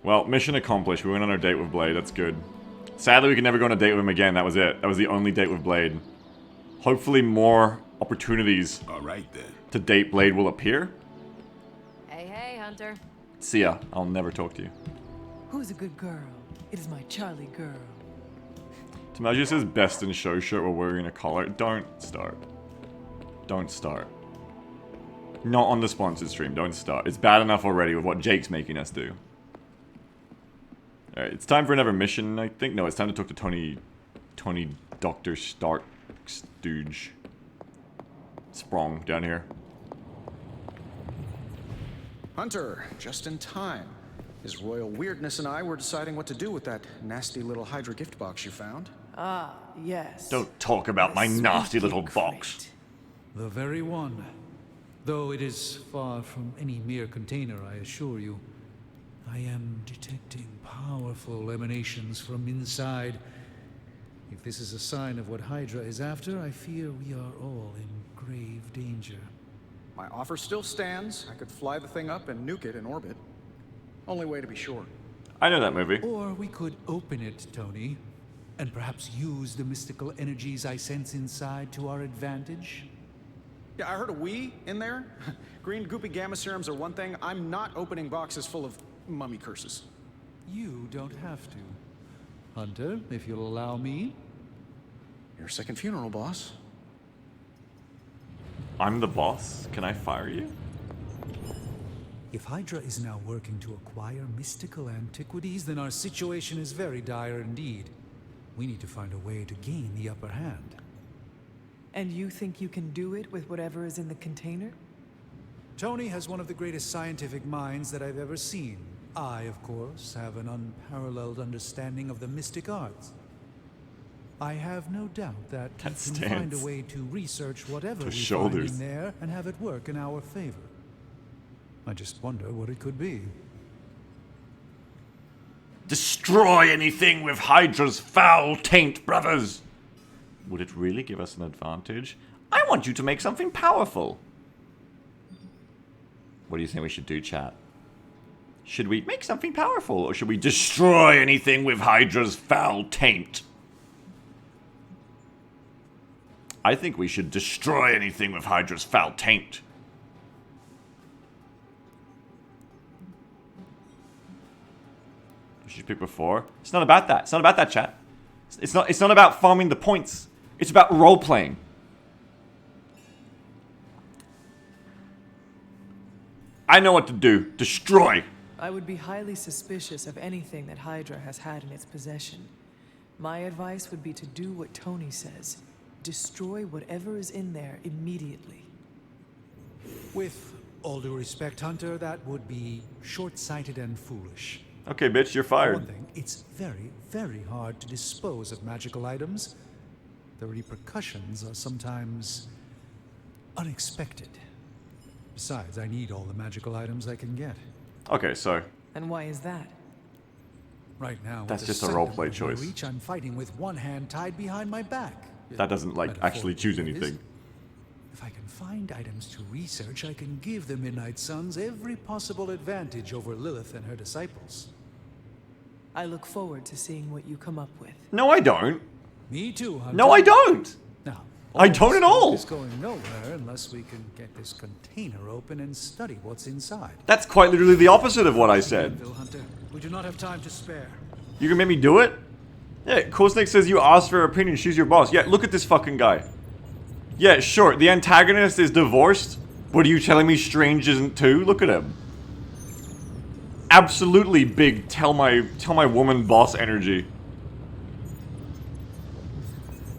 Well, mission accomplished. We went on our date with Blade. That's good. Sadly, we can never go on a date with him again. That was it. That was the only date with Blade. Hopefully more opportunities Alright then. to date Blade will appear. Hey, hey, Hunter. See ya. I'll never talk to you. Who's a good girl? It is my Charlie girl. Tamajius' best in show shirt while wearing a collar. Don't start. Don't start. Not on the sponsored stream. Don't start. It's bad enough already with what Jake's making us do. Alright, it's time for another mission, I think. No, it's time to talk to Tony Dr. Stark Stooge. Sprong down here. Hunter, just in time. His royal weirdness and I were deciding what to do with that nasty little Hydra gift box you found. Ah, yes. Don't talk about my The nasty sweet little crate. box. The very one. Though it is far from any mere container, I assure you. I am detecting powerful emanations from inside. If this is a sign of what Hydra is after, I fear we are all in grave danger. My offer still stands. I could fly the thing up and nuke it in orbit. Only way to be sure. I know that movie. Or we could open it, Tony, and perhaps use the mystical energies I sense inside to our advantage. Yeah, I heard a we in there. Green goopy gamma serums are one thing. I'm not opening boxes full of mummy curses. You don't have to. Hunter, if you'll allow me. Your second funeral, boss. I'm the boss. Can I fire you? If Hydra is now working to acquire mystical antiquities, then our situation is very dire indeed. We need to find a way to gain the upper hand. And you think you can do it with whatever is in the container? Tony has one of the greatest scientific minds that I've ever seen. I, of course, have an unparalleled understanding of the mystic arts. I have no doubt that we That can find a stance. way to research whatever we shoulders. find in there and have it work in our favor. I just wonder what it could be. Destroy anything with Hydra's foul taint, brothers! Would it really give us an advantage? I want you to make something powerful. What do you think we should do, chat? Should we make something powerful, or should we destroy anything with Hydra's foul taint? I think we should destroy anything with Hydra's foul taint. What did you pick before? It's not about that. It's not about that, chat. It's not about farming the points. It's about role-playing. I know what to do. Destroy. I would be highly suspicious of anything that Hydra has had in its possession. My advice would be to do what Tony says. Destroy whatever is in there immediately. With all due respect, Hunter, that would be short-sighted and foolish. Okay, bitch, you're For fired. one thing, it's very, very hard to dispose of magical items. The repercussions are sometimes unexpected. Besides, I need all the magical items I can get. Okay, so And why is that? Right now, That's with just a the roleplay second choice. Reach, I'm fighting with one hand tied behind my back. that doesn't, like, actually choose Metaphorically, anything. If I can find items to research, I can give the Midnight Suns every possible advantage over Lilith and her disciples. I look forward to seeing what you come up with. No, I don't. Me too, Hunter. No, I don't. Now, I don't at all. It's going nowhere unless we can get this container open and study what's inside. That's quite literally the opposite of what I said. Bill Hunter, we do not have time to spare. You can make me do it? Yeah, Korsnick says you asked for her opinion, she's your boss. Yeah, look at this fucking guy. Yeah, sure, the antagonist is divorced, but are you telling me Strange isn't too? Look at him. Absolutely big tell my woman boss energy.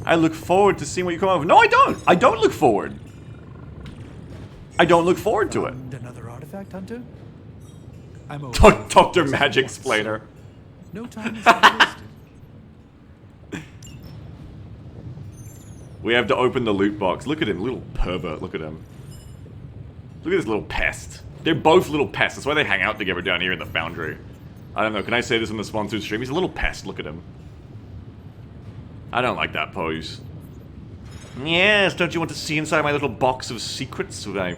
I look forward to seeing what you come up with. No, I don't. I don't look forward. I don't look forward to it. And another artifact, Hunter? I'm over. Dr. Magic Splainer. No time is wasted. We have to open the loot box. Look at him, little pervert. Look at him. Look at this little pest. They're both little pests. That's why they hang out together down here in the foundry. I don't know. Can I say this on the sponsored stream? He's a little pest. Look at him. I don't like that pose. Yes, don't you want to see inside my little box of secrets? Would I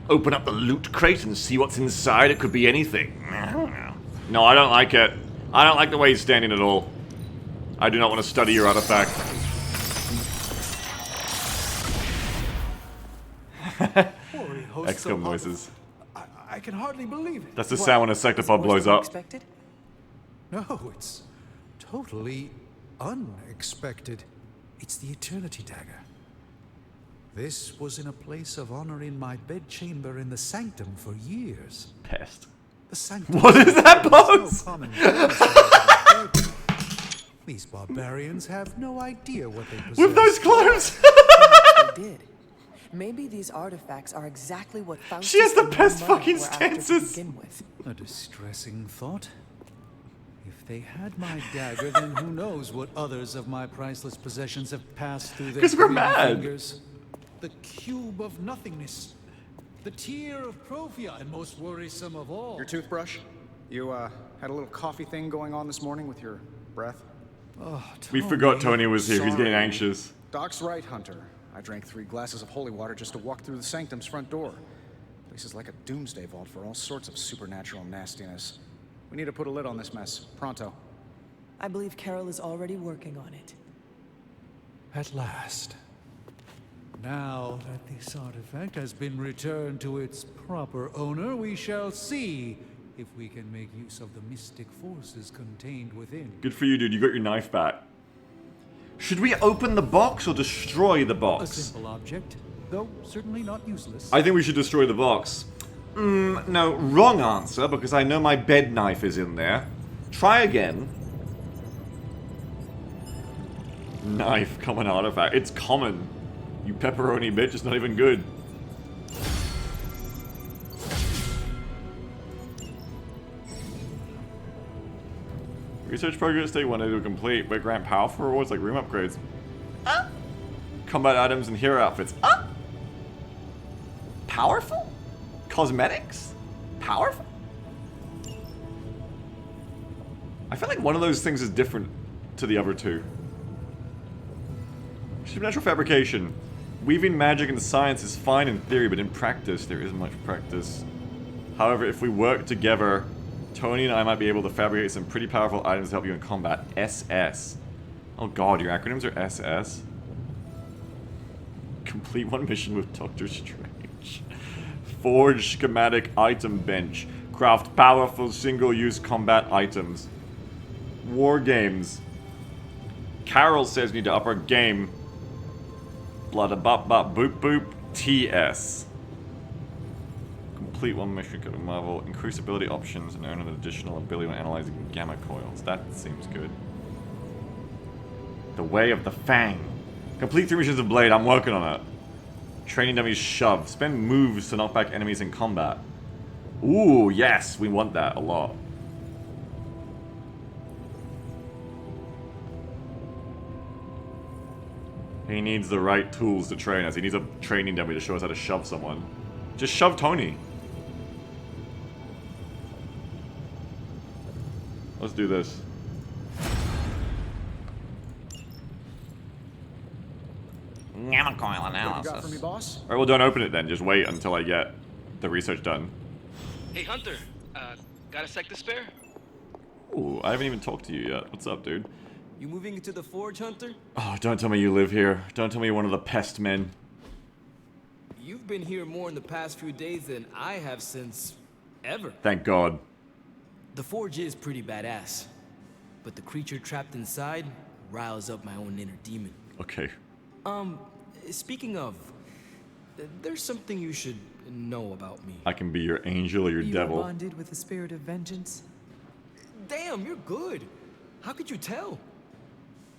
open up the loot crate and see what's inside? It could be anything. don't know. No, I don't like it. I don't like the way he's standing at all. I do not want to study your artifact. XCOM noises. I can hardly believe it. That's the sound when a sectopod blows up. Expected? No, it's totally unexpected. It's the Eternity Dagger. This was in a place of honor in my bedchamber in the Sanctum for years. Pest. The Sanctum. What is that, Bones? No common These barbarians have no idea what they possess. With those clothes! They did. Maybe these artifacts are exactly what Faustus She has the and best Mother fucking were after to stances. begin with. A distressing thought. If they had my dagger, then who knows what others of my priceless possessions have passed through their 'Cause we're greedy mad. fingers. The cube of nothingness. The tear of Profia, and most worrisome of all. Your toothbrush? You, had a little coffee thing going on this morning with your breath? Oh, We forgot Tony was here. He's getting Sorry. anxious. Doc's right, Hunter. I drank 3 glasses of holy water just to walk through the Sanctum's front door. Place is like a doomsday vault for all sorts of supernatural nastiness. We need to put a lid on this mess. Pronto. I believe Carol is already working on it. At last. Now that this artifact has been returned to its proper owner, we shall see if we can make use of the mystic forces contained within. Good for you, dude. You got your knife back. Should we open the box or destroy the A box? simple object, though certainly not useless. I think we should destroy the box. No, wrong answer, because I know my bed knife is in there. Try again. Knife, common artifact. It's common. You pepperoni bitch, it's not even good. Research progress take 1 day to complete, but grant powerful rewards like room upgrades. Combat items and hero outfits. Powerful? Cosmetics? Powerful? I feel like one of those things is different to the other two. Supernatural fabrication. Weaving magic and science is fine in theory, but in practice, there isn't much practice. However, if we work together, Tony and I might be able to fabricate some pretty powerful items to help you in combat. SS. Oh god, your acronyms are SS? Complete one mission with Doctor Strange. Forge schematic item bench. Craft powerful single-use combat items. War games. Carol says we need to up our game. Blada bop bop boop boop. TS. Complete one mission, go to Marvel. Increase ability options and earn an additional ability when analyzing gamma coils. That seems good. The Way of the Fang. Complete 3 missions of Blade. I'm working on it. Training dummies shove. Spend moves to knock back enemies in combat. Ooh, yes. We want that a lot. He needs the right tools to train us. He needs a training dummy to show us how to shove someone. Just shove Tony. Let's do this. Gamma coil What you got for me, analysis. boss? Alright, well don't open it then. Just wait until I get the research done. Hey Hunter, got a sec to spare? Ooh, I haven't even talked to you yet. What's up, dude? You moving into the forge, Hunter? Oh, don't tell me you live here. Don't tell me you're one of the pest men. You've been here more in the past few days than I have since ever. Thank God. The forge is pretty badass, but the creature trapped inside riles up my own inner demon. Okay. Speaking of, there's something you should know about me. I can be your angel or your You devil. are bonded with the spirit of vengeance. Damn, you're good. How could you tell?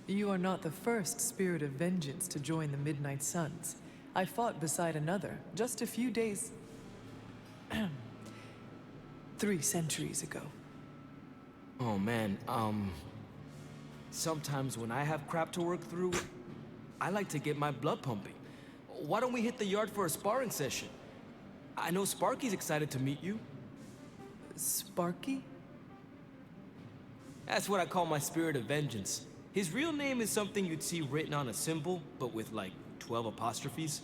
You are not the first spirit of vengeance to join the Midnight Suns. I fought beside another just a few days... 3 centuries ago. Oh man, sometimes when I have crap to work through, I like to get my blood pumping. Why don't we hit the yard for a sparring session? I know Sparky's excited to meet you. Sparky? That's what I call my spirit of vengeance. His real name is something you'd see written on a symbol, but with like 12 apostrophes.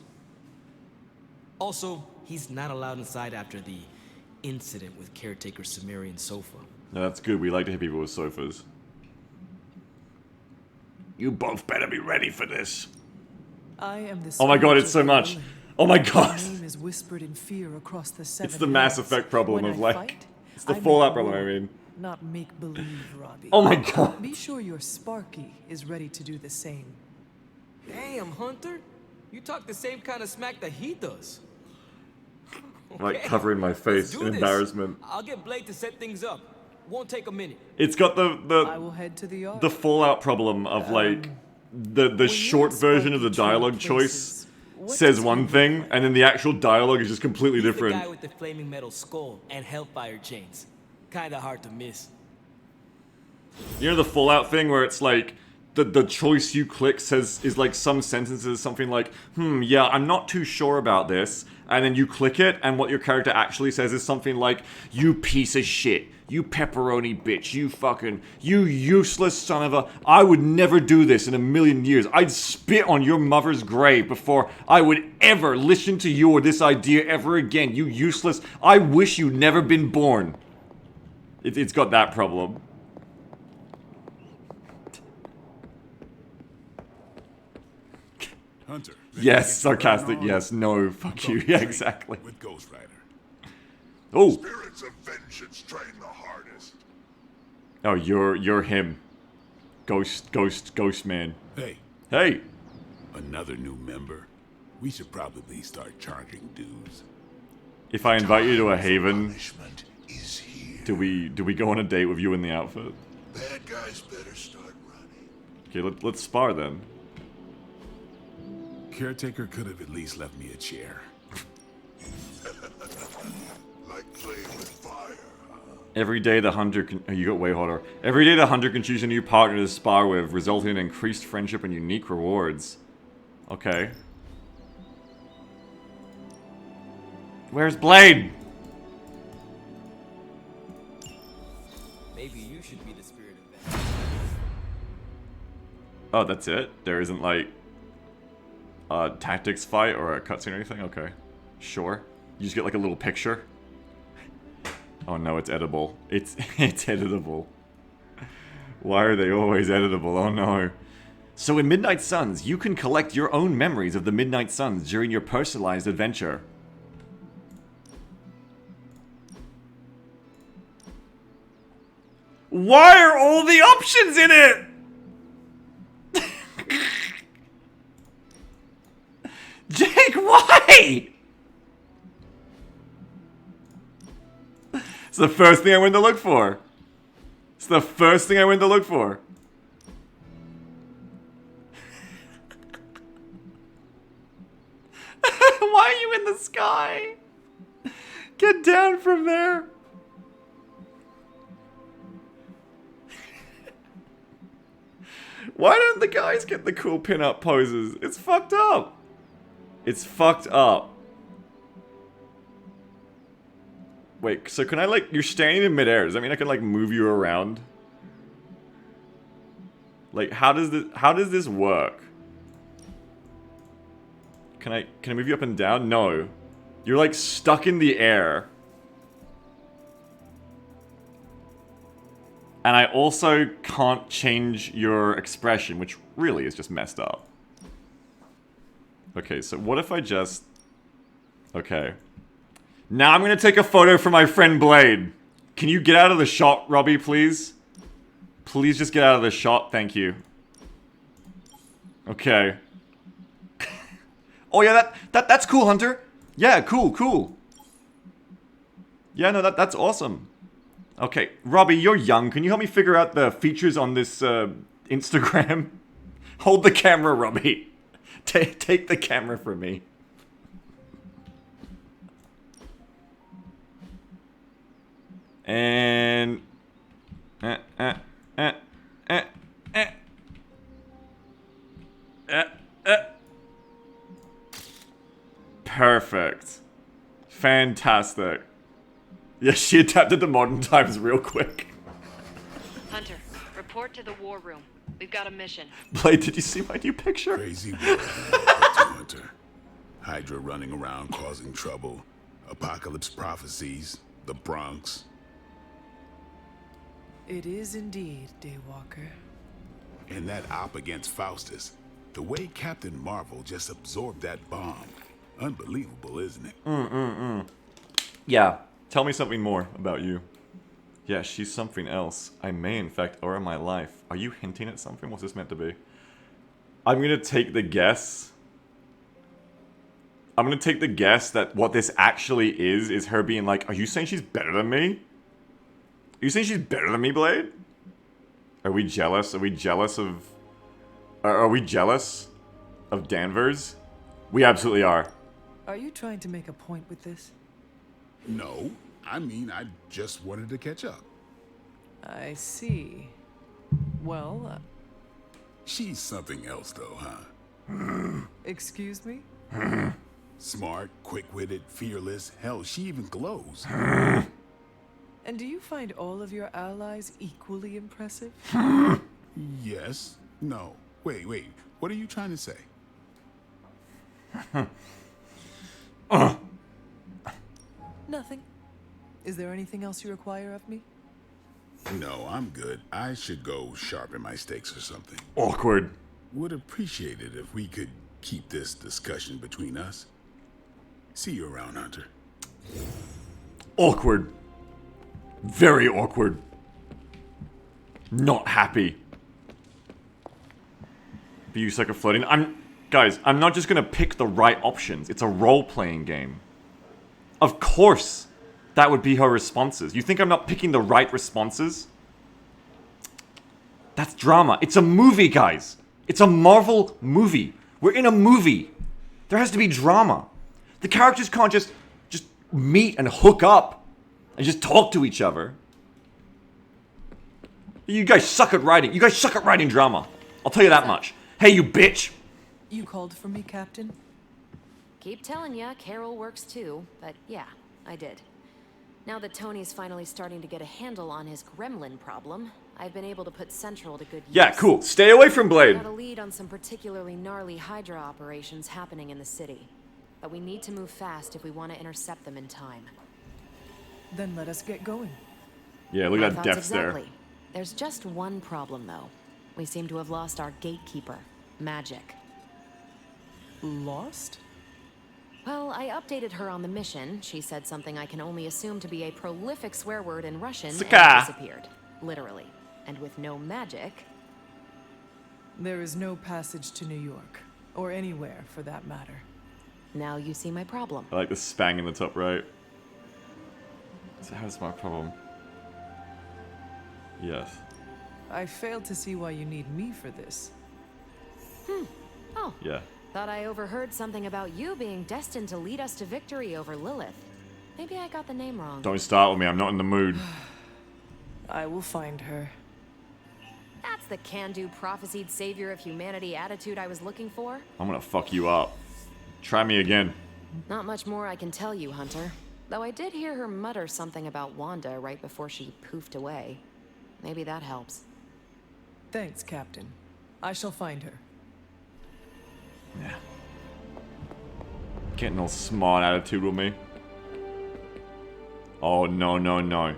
Also, he's not allowed inside after the incident with caretaker Sumerian Sofa. No, that's good. We like to hit people with sofas. You both better be ready for this. I am the Oh my god, spirit it's so of the much. villain. Oh my god. My name is whispered in fear across the seven It's the Mass hills. Effect problem When of I like... fight, It's the I make Fallout problem, war, I mean. Not make believe, Robbie. Oh my god. Be sure your Sparky is ready to do the same. Damn, Hunter. You talk the same kind of smack that he does. Like Okay, covering my let's face do in this. embarrassment. I'll get Blade to set things up. Won't take a minute. It's got I the will head to the yard. Fallout problem of like the When short you version of the Sparky trade dialogue choice places, what says does one he look thing like? and then the actual dialogue is just completely He's different. the guy with the flaming metal skull and hellfire chains. Kinda hard to miss. You know the Fallout thing where it's like the choice you click says is like some sentences something like, yeah, I'm not too sure about this, and then you click it and what your character actually says is something like, you piece of shit, you pepperoni bitch, you useless son of a, I would never do this in a million years. I'd spit on your mother's grave before I would ever listen to you or this idea ever again, you useless, I wish you'd never been born. It's got that problem. Hunter. Yes, sarcastic, yes, no, fuck you, yeah, exactly. With Ghost Rider. Oh, Spirits of vengeance train the hardest. oh, you're him. Ghost man. Hey, Hey, another new member. We should probably start charging dues. if I invite you to a haven, Punishment is here. do we go on a date with you in the outfit? Bad guys better start running. Okay, let's spar then. Caretaker could have at least left me a chair. Like playing with fire, huh? Every day the hunter can... Oh, you got way hotter. Every day the hunter can choose a new partner to spar with, resulting in increased friendship and unique rewards. Okay. Where's Blade? Maybe you should be the spirit of vengeance. Oh, that's it? There isn't like a tactics fight or a cutscene or anything? Okay. Sure. You just get like a little picture. Oh no, it's editable. It's editable. Why are they always editable? Oh no. So in Midnight Suns, you can collect your own memories of the Midnight Suns during your personalized adventure. Why are all the options in it? Jake, why? It's the first thing I went to look for. It's the first thing I went to look for. Why are you in the sky? Get down from there. Why don't the guys get the cool pin-up poses? It's fucked up. It's fucked up. Wait, so can I like, you're standing in midair, does that mean I can like move you around? Like, how does this work? Can I move you up and down? No. You're like stuck in the air. And I also can't change your expression, which really is just messed up. Okay, so what if I just... Okay. Now I'm gonna take a photo for my friend Blade. Can you get out of the shot, Robbie, please? Please just get out of the shot, thank you. Okay. Oh yeah, that's cool, Hunter. Yeah, cool. Yeah, no, that's awesome. Okay, Robbie, you're young. Can you help me figure out the features on this Instagram? Hold the camera, Robbie. Take the camera from me. And... Perfect. Fantastic. Yeah, she adapted to modern times real quick. Hunter, report to the war room. We've got a mission. Blade, did you see my new picture? Crazy world, Hunter. Hydra running around causing trouble. Apocalypse prophecies. the Bronx. It is indeed, Daywalker. And that op against Faustus. The way Captain Marvel just absorbed that bomb. Unbelievable, isn't it? Yeah. Tell me something more about you. Yeah, she's something else. I may, in fact, owe her my life. Are you hinting at something? What's this meant to be? I'm gonna take the guess. I'm gonna take the guess that what this actually is her being like, are you saying she's better than me? Are you saying she's better than me, Blade? Are we jealous? Are we jealous of... Are we jealous of Danvers? We absolutely are. Are you trying to make a point with this? No, I mean, I just wanted to catch up. I see. Well, She's something else, though, huh? excuse me? Smart, quick-witted, fearless. Hell, she even glows. And do you find all of your allies equally impressive? Yes. No. Wait. What are you trying to say? Nothing. Is there anything else you require of me? No, I'm good. I should go sharpen my stakes or something. Awkward. Would appreciate it if we could keep this discussion between us. See you around, Hunter. Awkward. Very awkward. Not happy. The use like a floating. Guys, I'm not just gonna pick the right options. It's a role-playing game. Of course, that would be her responses. You think I'm not picking the right responses? That's drama. It's a movie, guys. It's a Marvel movie. We're in a movie. There has to be drama. The characters can't just meet and hook up and just talk to each other. You guys suck at writing. You guys suck at writing drama. I'll tell you that much. Hey, you bitch. You called for me, Captain? Keep telling ya, Carol works too, but yeah, I did. Now that Tony's finally starting to get a handle on his gremlin problem, I've been able to put Central to good use. Yeah, cool. Stay away from Blade. Got a lead on some particularly gnarly Hydra operations happening in the city. But we need to move fast if we want to intercept them in time. Then let us get going. Yeah, look My at that thoughts depth there. exactly. There's just one problem, though. We seem to have lost our gatekeeper, Magic. Lost? Well, I updated her on the mission. She said something I can only assume to be a prolific swear word in Russian Suka. and disappeared. Literally. And with no magic... There is no passage to New York. Or anywhere, for that matter. Now you see my problem. I like the spang in the top right. So how's my problem? Yes. I failed to see why you need me for this. Oh, Yeah. thought I overheard something about you being destined to lead us to victory over Lilith. Maybe I got the name wrong. Don't start with me. I'm not in the mood. I will find her. That's the can-do prophesied savior of humanity attitude I was looking for. I'm gonna fuck you up. Try me again. Not much more I can tell you, Hunter. Though I did hear her mutter something about Wanda right before she poofed away. Maybe that helps. Thanks, Captain. I shall find her. Yeah. Getting all smart attitude with me. Oh, no, no, no.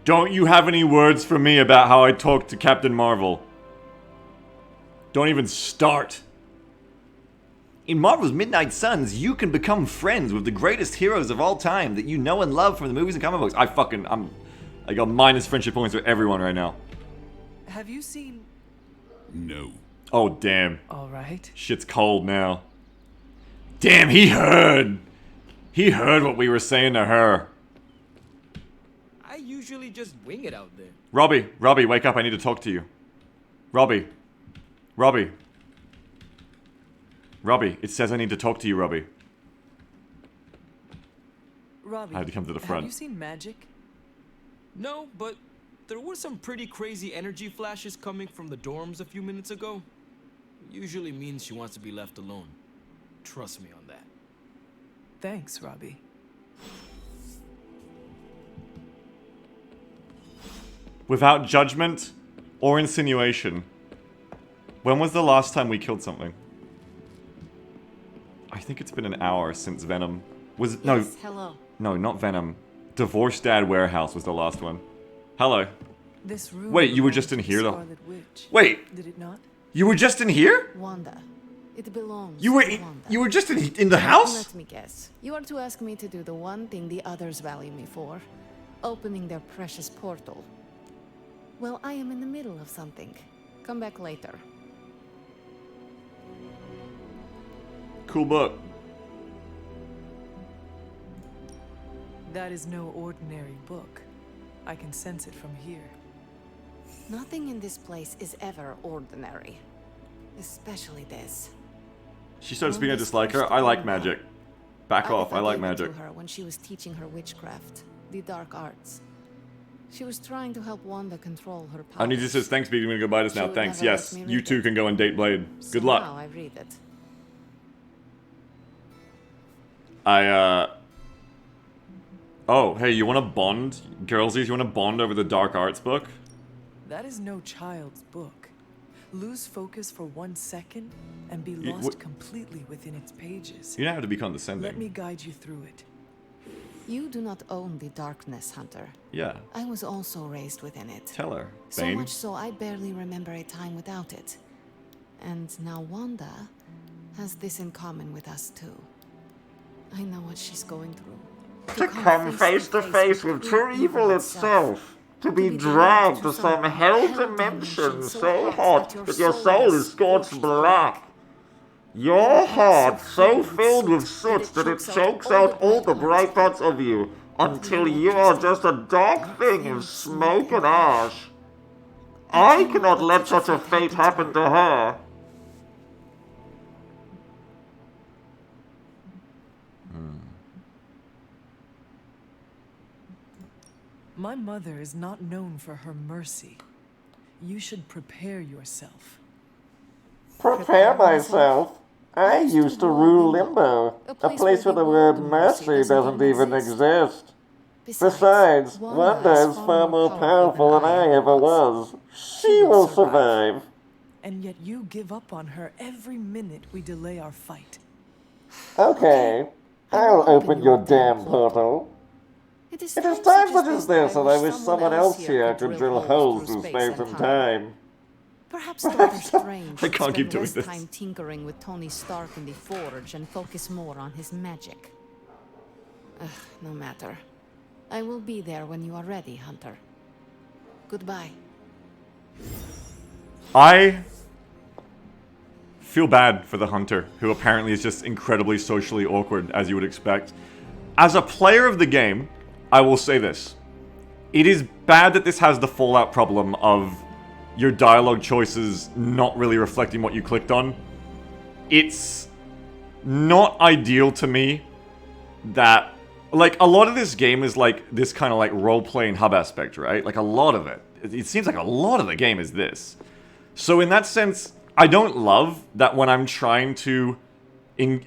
Don't you have any words for me about how I talk to Captain Marvel? Don't even start. In Marvel's Midnight Suns, you can become friends with the greatest heroes of all time that you know and love from the movies and comic books. I got minus friendship points with everyone right now. Have you seen... No. Oh, damn. All right. Shit's cold now. Damn, he heard. He heard what we were saying to her. I usually just wing it out there. Robbie, wake up. I need to talk to you. Robbie, it says I need to talk to you, Robbie. Robbie, I had to come to the front. have you seen Magic? No, but there were some pretty crazy energy flashes coming from the dorms a few minutes ago. Usually means she wants to be left alone. Trust me on that. Thanks, Robbie. Without judgment or insinuation, when was the last time we killed something? I think it's been an hour since Venom was... No, Yes, hello. no, not Venom. Divorced Dad Warehouse was the last one. Hello. This room Wait, you were belonged just in to the here, though? Scarlet Witch. Wait, Did it not? you were just in here? Wanda. It belongs You were to in, Wanda. you were just in the house? Let me guess. You are to ask me to do the one thing the others value me for. Opening their precious portal. Well, I am in the middle of something. Come back later. Cool book. That is no ordinary book. I can sense it from here. Nothing in this place is ever ordinary. Especially this. She started speaking Wanda's just like her. first I like Wanda. magic. Back off, I like gave it magic. to her when she was teaching her witchcraft, the dark arts. She was trying to help Wanda control her powers. I need to say thanks, Speedy. I'm gonna go buy this She now. would Thanks. never let Yes, me you read two it. can go and date Blade. Good So luck. now I read it. Oh, hey, you want to bond? Girlsies, you want to bond over the dark arts book? That is no child's book. Lose focus for 1 second and be You- lost wh- completely within its pages. You don't have to be condescending. Let me guide you through it. You do not own the darkness, Hunter. Yeah, I was also raised within it. tell her. So Bane. much so I barely remember a time without it. And now Wanda has this in common with us too. I know what she's going through. To come face to face with true evil itself. To be dragged to some hell dimension so hot that your soul is scorched black. Your heart so filled with soot that it chokes out all the bright parts of you until you are just a dark thing of smoke and ash. I cannot let such a fate happen to her. My mother is not known for her mercy. You should prepare yourself. Prepare myself. I used to rule Limbo, a place where the word mercy doesn't even exist. Besides, Wanda is far more powerful than I ever was. She will survive. And yet you give up on her every minute we delay our fight. Okay, I'll open your damn portal. It is It is times such as this that I wish someone else here could drill holes through space and time. Perhaps Doctor Strange I should can't keep spend doing less this. time tinkering with Tony Stark in the Forge and focus more on his magic. Ugh, no matter. I will be there when you are ready, Hunter. Goodbye. I feel bad for the Hunter, who apparently is just incredibly socially awkward, as you would expect. As a player of the game, I will say this. It is bad that this has the Fallout problem of your dialogue choices not really reflecting what you clicked on. It's not ideal to me that... Like, a lot of this game is like this kind of like role-playing hub aspect, right? Like, a lot of it. It seems like a lot of the game is this. So in that sense, I don't love that when I'm trying to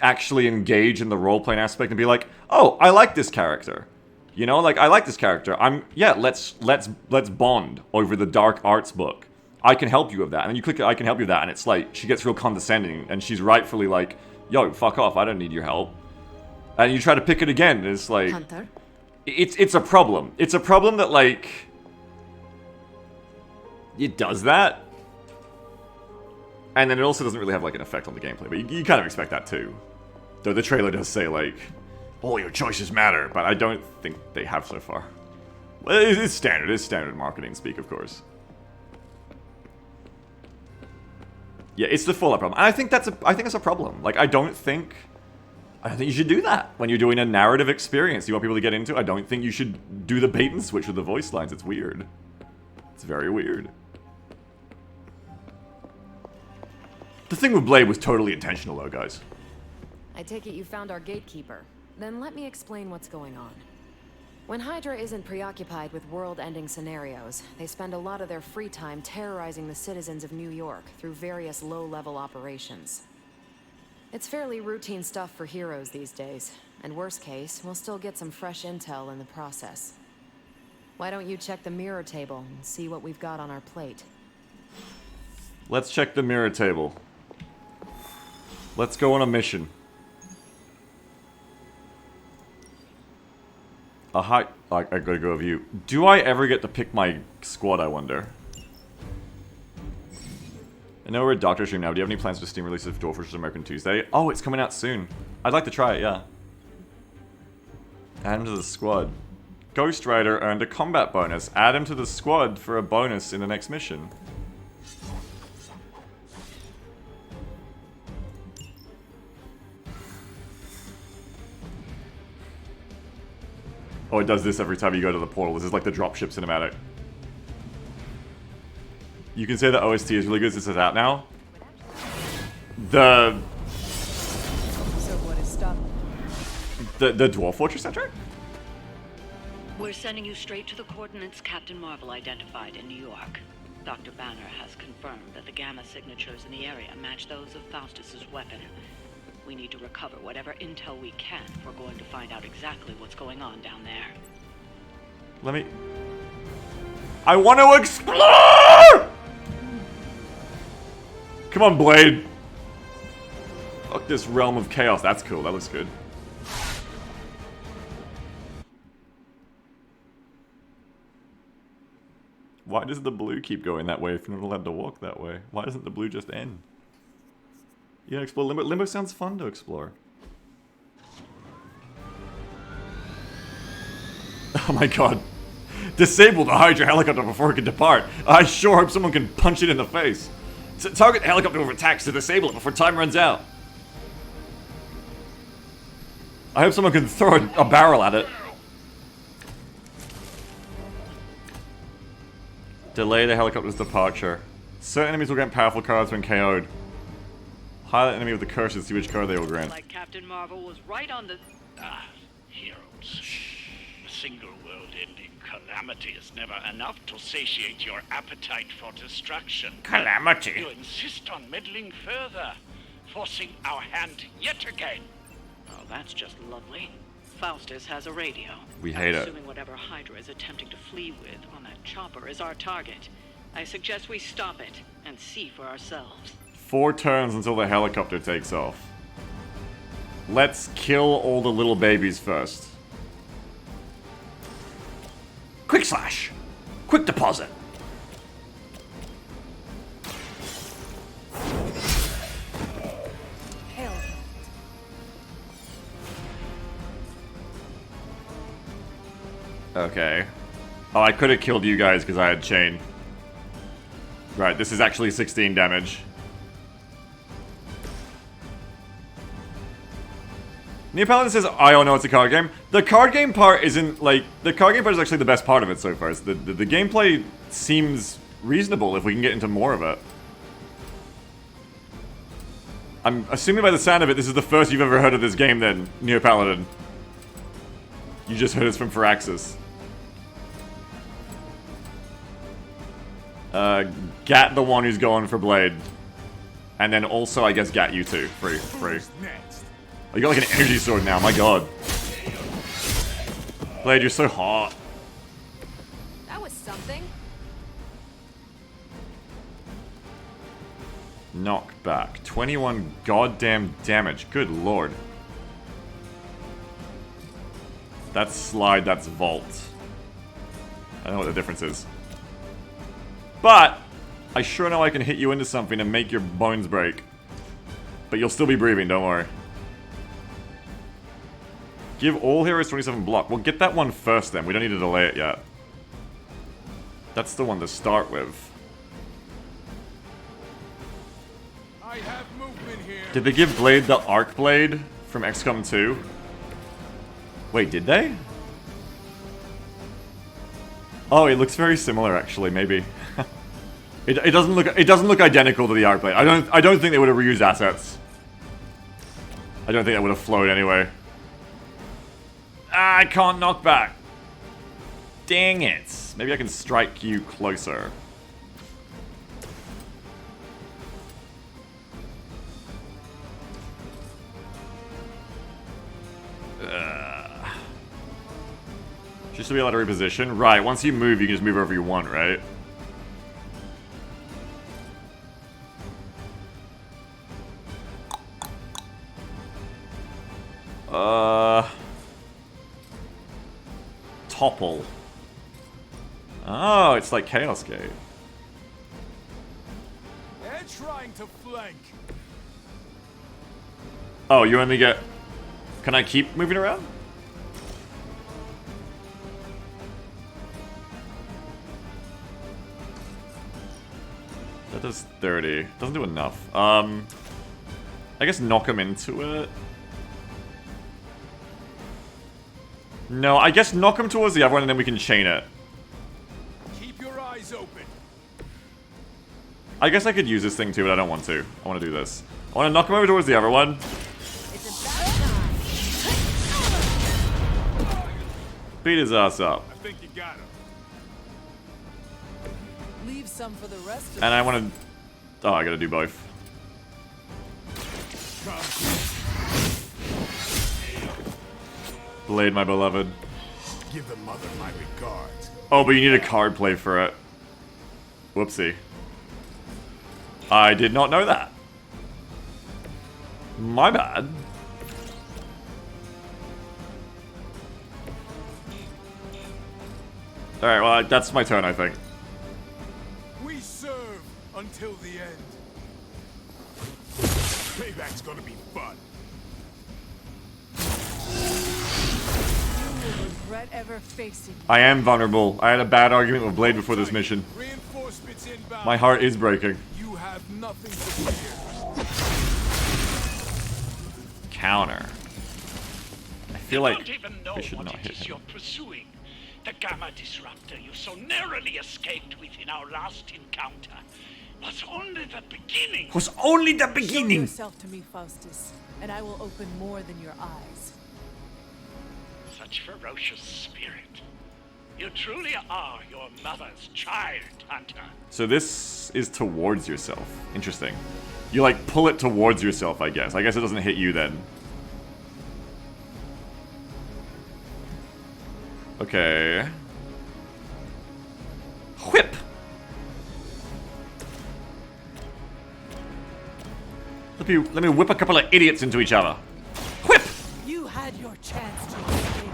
actually engage in the role-playing aspect and be like, oh, I like this character. You know, like, I like this character. Let's bond over the dark arts book. I can help you with that. And then you click I can help you with that, and it's like, she gets real condescending, and she's rightfully like, yo, fuck off, I don't need your help. And you try to pick it again, and it's like... Hunter? It's a problem. It's a problem that, like... It does that. And then it also doesn't really have, like, an effect on the gameplay. But you kind of expect that, too. Though the trailer does say, like... all your choices matter, but I don't think they have so far. Well, it's standard. It's standard marketing speak, of course. Yeah, it's the Fallout problem. And I think that's a problem. Like, I don't think you should do that when you're doing a narrative experience you want people to get into. I don't think you should do the bait and switch with the voice lines. It's weird. It's very weird. The thing with Blade was totally intentional, though, guys. I take it you found our gatekeeper. Then let me explain what's going on. When Hydra isn't preoccupied with world-ending scenarios, they spend a lot of their free time terrorizing the citizens of New York through various low-level operations. It's fairly routine stuff for heroes these days, and worst case, we'll still get some fresh intel in the process. Why don't you check the mirror table and see what we've got on our plate? Let's check the mirror table. Let's go on a mission. I gotta go with you. Do I ever get to pick my squad, I wonder? I know we're a Doctor Stream now. Do you have any plans for Steam releases of Dwarf Fortress American Tuesday? Oh, it's coming out soon. I'd like to try it, yeah. Add him to the squad. Ghost Rider earned a combat bonus. Add him to the squad for a bonus in the next mission. Oh, it does this every time you go to the portal. This is like the dropship cinematic. You can say the OST is really good since it's out now. The Dwarf Fortress soundtrack? We're sending you straight to the coordinates Captain Marvel identified in New York. Dr. Banner has confirmed that the gamma signatures in the area match those of Faustus's weapon. We need to recover whatever intel we can if we're going to find out exactly what's going on down there. Let me... I want to explore! Come on, Blade. Look, this realm of chaos. That's cool. That looks good. Why does the blue keep going that way if you're not allowed to walk that way? Why doesn't the blue just end? You know, explore Limbo. Limbo sounds fun to explore. Oh my god. Disable the Hydra helicopter before it can depart. I sure hope someone can punch it in the face. Target the helicopter with attacks to disable it before time runs out. I hope someone can throw a barrel at it. Delay the helicopter's departure. Certain enemies will grant powerful cards when KO'd. Highlight enemy with the curse and see which card they will grant. Like Captain Marvel was right on the... Heroes. A single world-ending calamity is never enough to satiate your appetite for destruction. Calamity? You insist on meddling further, forcing our hand yet again. Oh, that's just lovely. Faustus has a radio. We hate it. Assuming whatever Hydra is attempting to flee with on that chopper is our target. I suggest we stop it and see for ourselves. 4 turns until the helicopter takes off. Let's kill all the little babies first. Quick slash! Quick deposit! Hell. Okay. Oh, I could have killed you guys because I had chain. Right, this is actually 16 damage. Neopaladin says, I don't know it's a card game. The card game part isn't, like... The card game part is actually the best part of it so far. The gameplay seems reasonable if we can get into more of it. I'm assuming by the sound of it, this is the first you've ever heard of this game then, Neopaladin. You just heard us from Firaxis. Gat the one who's going for Blade. And then also, I guess, Gat you too. Free. Oh, you got like an energy sword now, my god. Blade, you're so hot. That was something. Knockback. 21 goddamn damage. Good lord. That's slide, that's vault. I don't know what the difference is. But, I sure know I can hit you into something and make your bones break. But you'll still be breathing, don't worry. Give all heroes 27 block. Well, get that one first then. We don't need to delay it yet. That's the one to start with. I have movement here. Did they give Blade the Arc Blade from XCOM 2? Wait, did they? Oh, it looks very similar actually, maybe. it doesn't look identical to the Arc Blade. I don't think they would have reused assets. I don't think that would have flowed anyway. I can't knock back. Dang it. Maybe I can strike you closer. Should still be allowed to reposition. Right, once you move, you can just move wherever you want, right? topple. Oh, it's like Chaos Gate. They're trying to flank. Oh, you only get... Can I keep moving around? That does 30. Doesn't do enough. I guess knock him into it. No, I guess knock him towards the other one and then we can chain it. Keep your eyes open. I guess I could use this thing too, but I don't want to. I want to do this. I want to knock him over towards the other one. Beat his ass up. I think you got him. Leave some for the rest of And I want to... Oh, I gotta do both. Blade, my beloved. Give the mother my regards. Oh, but you need a card play for it. Whoopsie. I did not know that. My bad. Alright, well, that's my turn, I think. We serve until the end. Payback's gonna be fun. You will regret ever facing me. I am vulnerable. I had a bad argument with Blade before this mission. Reinforcements inbound. My heart is breaking. You have nothing to fear. Counter. I feel like don't even know we should what not it hit is him. you're pursuing. The Gamma Disruptor you so narrowly escaped within our last encounter was only the beginning. Was only the Show beginning. yourself to me, Faustus, and I will open more than your eyes. Such ferocious spirit. You truly are your mother's child, Hunter. So this is towards yourself. Interesting. You like pull it towards yourself, I guess. I guess it doesn't hit you then. Okay. Whip! Let me whip a couple of idiots into each other. Whip! You had your chance to escape.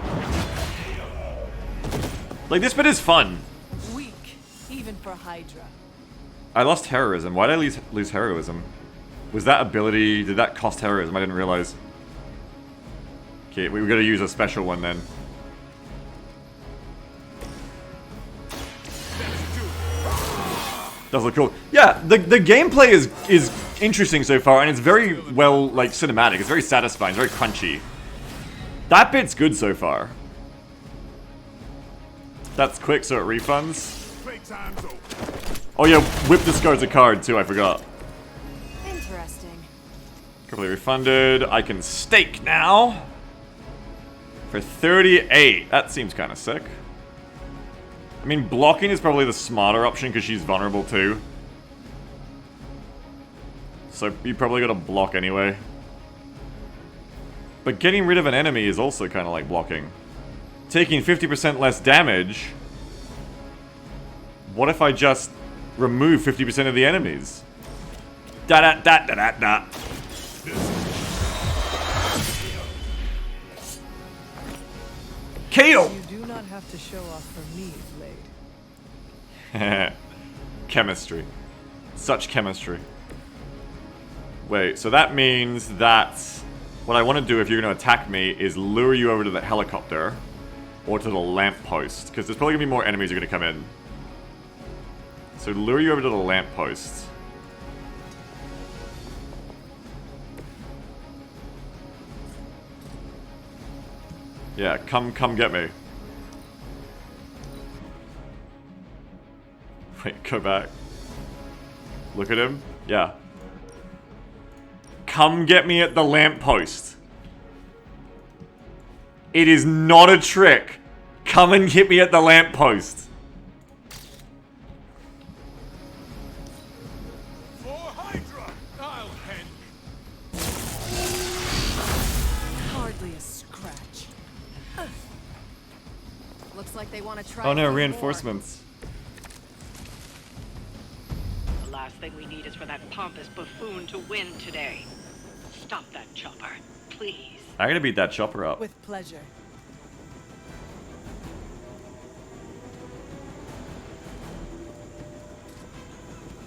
Like, this bit is fun. Weak, even for Hydra. I lost heroism. Why did I lose heroism? Was that ability... Did that cost heroism? I didn't realize. Okay, we gotta use a special one then. Does look cool. Yeah, the gameplay is interesting so far, and it's very well, like, cinematic. It's very satisfying. It's very crunchy. That bit's good so far. That's quick, so it refunds. Oh yeah, whip discards a card too, I forgot. Interesting. Completely refunded. I can stake now. For 38. That seems kind of sick. I mean, blocking is probably the smarter option because she's vulnerable too. So you probably gotta block anyway. But getting rid of an enemy is also kind of like blocking. Taking 50% less damage. What if I just remove 50% of the enemies? Da da da da da da. KO! You do not have to show off for me, Blade. Chemistry. Such chemistry. Wait, so that means that what I want to do if you're going to attack me is lure you over to the helicopter or to the lamppost, because there's probably going to be more enemies that are going to come in. So lure you over to the lamppost. Yeah, come get me. Wait, go back. Look at him. Yeah. Come get me at the lamppost. It is not a trick. Come and get me at the lamppost. For Hydra, I'll hand Hardly a scratch. Looks like they want to try. Oh no, a few reinforcements. The last thing we need is for that pompous buffoon to win today. Stop that chopper, please. I gotta beat that chopper up. With pleasure.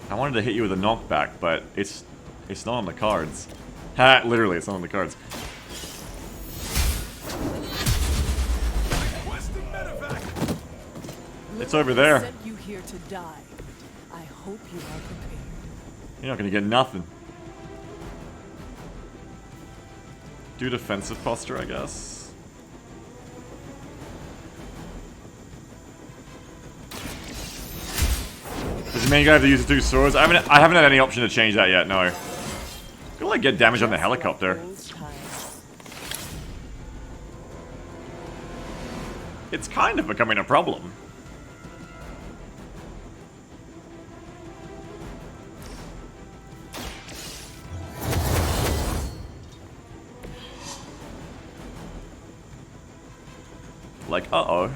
I wanted to hit you with a knockback, but it's not on the cards. Ha! Literally, it's not on the cards. It's over there. Sent you here to die. I hope you are prepared. You're not gonna get nothing. Do defensive posture, I guess. Does it mean you have to use the 2 swords? I haven't had any option to change that yet, no. Gonna like get damage on the helicopter. It's kind of becoming a problem. Like, uh-oh.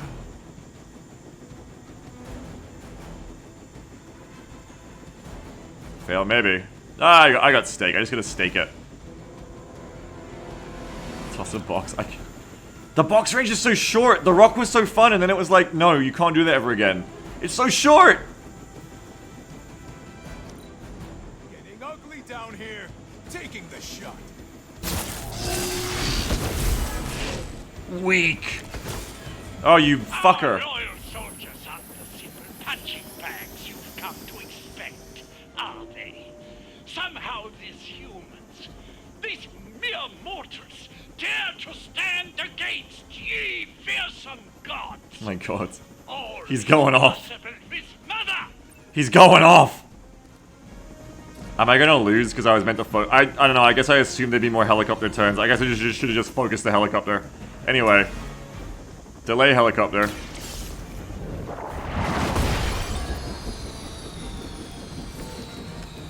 Fail, maybe. Ah, I got stake. I just gotta stake it. Toss a box. The box range is so short. The rock was so fun, and then it was like, no, you can't do that ever again. It's so short! Getting ugly down here. Taking the shot. Weak. Oh, you fucker. Our loyal soldiers aren't the simple punching bags you've come to expect, are they? Somehow these humans, these mere mortals, dare to stand against ye fearsome gods. Oh my god. All He's going off. possible with mother. He's going off. Am I gonna lose because I was meant to I don't know, I guess I assumed there'd be more helicopter turns. I guess I should have just focused the helicopter. Anyway. Delay helicopter.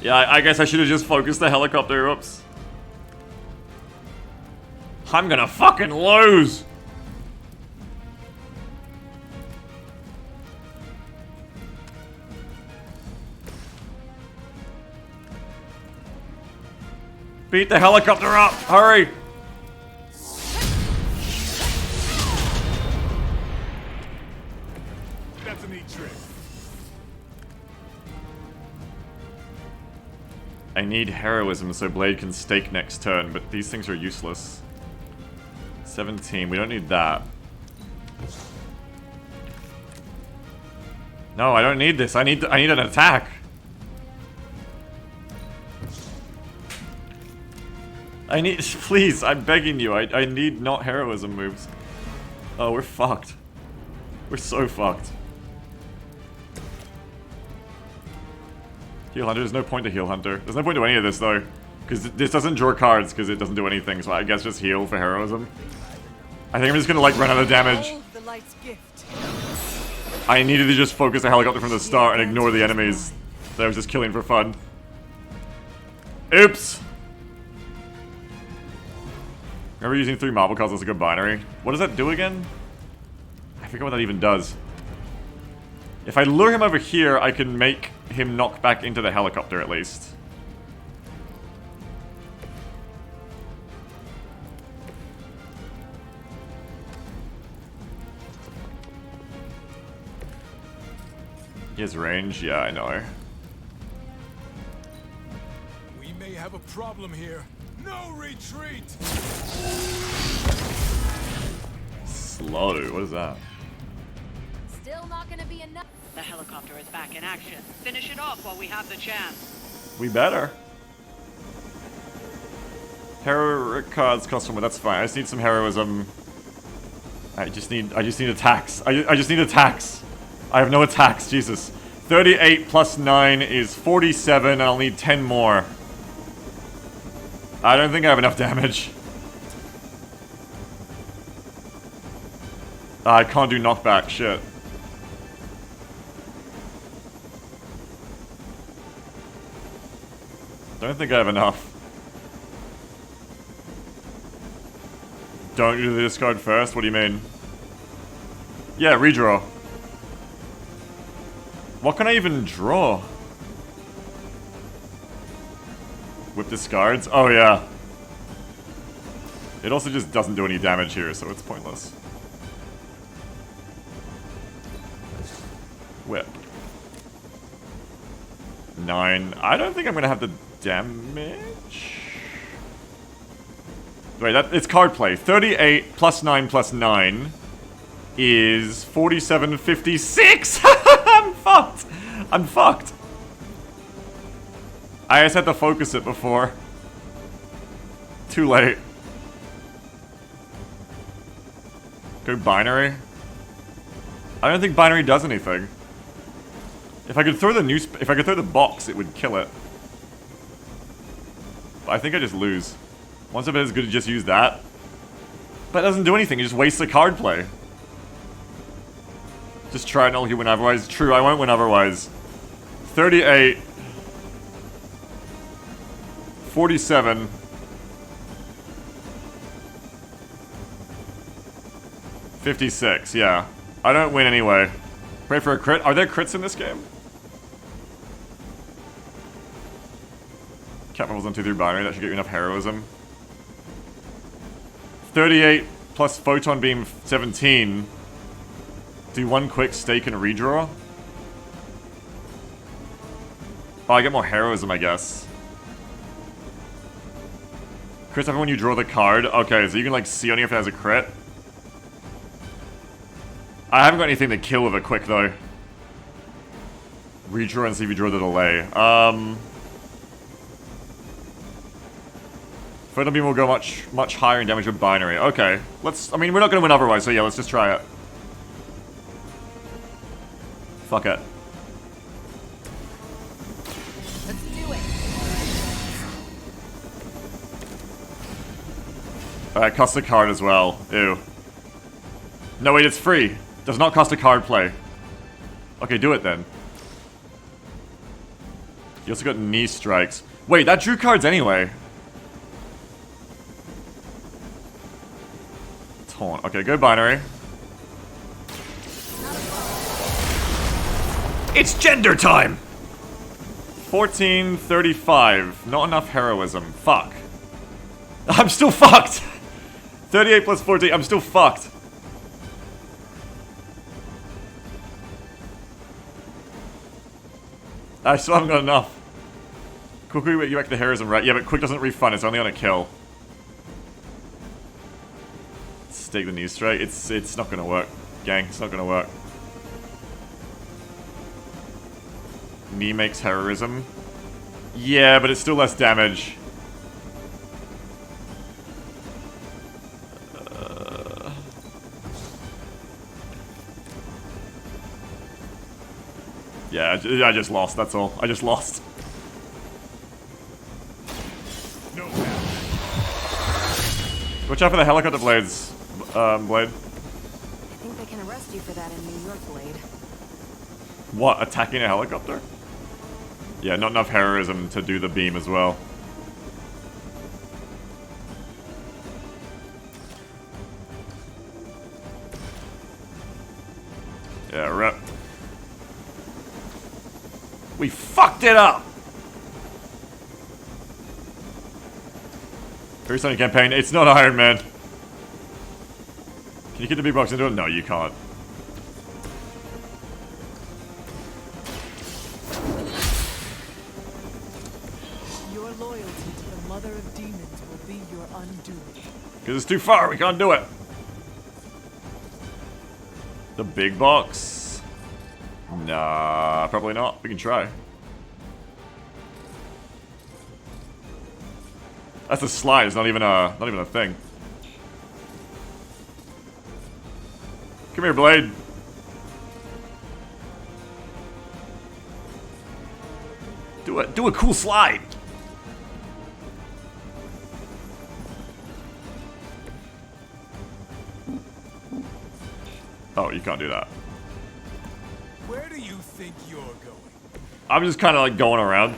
Yeah, I guess I should have just focused the helicopter. Oops. I'm gonna fucking lose! Beat the helicopter up! Hurry! That's a neat trick. I need heroism so Blade can stake next turn, but these things are useless. 17, we don't need that. No, I don't need this. I need an attack. I need, please, I'm begging you. I need not heroism moves. Oh, we're fucked. We're so fucked. Heal Hunter, there's no point to Heal Hunter. There's no point to any of this though. Because this doesn't draw cards because it doesn't do anything, so I guess just heal for heroism. I think I'm just gonna like run out of damage. I needed to just focus the helicopter from the start and ignore the enemies that I was just killing for fun. Oops! Remember using 3 marble cards as a good binary? What does that do again? I forget what that even does. If I lure him over here, I can make him knock back into the helicopter at least. He has range? Yeah, I know. We may have a problem here. No retreat! Slow, what is that? Still not gonna be enough. The helicopter is back in action. Finish it off while we have the chance. We better. Hero cards cost more, that's fine. I just need some heroism. I just need attacks. I just need attacks. I have no attacks, Jesus. 38 plus 9 is 47, and I'll need 10 more. I don't think I have enough damage. I can't do knockback, shit. Don't think I have enough. Don't do the discard first? What do you mean? Yeah, redraw. What can I even draw? Whip discards? Oh yeah. It also just doesn't do any damage here, so it's pointless. Whip. 9. I don't think I'm gonna have the damage. Wait, it's card play. 38 plus 9 plus 9 is 47, 56. I'm fucked. I'm fucked. I just had to focus it before. Too late. Go binary. I don't think binary does anything. If I could throw the box, it would kill it. But I think I just lose. Once I've been as good to just use that. But it doesn't do anything, it just wastes the card play. Just try it and I'll win otherwise. True, I won't win otherwise. 38. 47. $56, yeah. I don't win anyway. Pray for a crit. Are there crits in this game? Captain Marvel's on 2-3 binary, that should get you enough heroism. 38 plus Photon Beam 17. Do one quick stake and redraw. Oh, I get more heroism, I guess. Crits happen when you draw the card. Okay, so you can like see only if it has a crit. I haven't got anything to kill with it quick though. Redraw and see if you draw the delay. Photon Beam will go much higher in damage with binary. Okay, I mean, we're not gonna win otherwise, so yeah, let's just try it. Fuck it. Let's do it. Alright, cost a card as well. Ew. No, wait, it's free. Does not cost a card play. Okay, do it then. You also got knee strikes. Wait, that drew cards anyway. Taunt. Okay, go binary. It's gender time! 1435. Not enough heroism. Fuck. I'm still fucked! 38 plus 14. I'm still fucked. I still haven't got enough. Quickly, you back the heroism, right? Yeah, but quick doesn't refund. It's only on a kill. Stake the knee straight. It's not gonna work, gang. It's not gonna work. Knee makes heroism. Yeah, but it's still less damage. Yeah, I just lost, that's all. I just lost. No. Watch out for the helicopter blades, Blade. I think they can arrest you for that in New York, Blade. What, attacking a helicopter? Yeah, not enough heroism to do the beam as well. Yeah, rep. We fucked it up! First on campaign, it's not Iron Man. Can you get the big box into it? No, you can't. Your loyalty to the Mother of Demons will be your undoing. Because it's too far, we can't do it. The big box? Nah, probably not. We can try. That's a slide, it's not even a thing. Come here, Blade. Do a cool slide. Oh, you can't do that. Where do you think you're going? I'm just kind of like going around.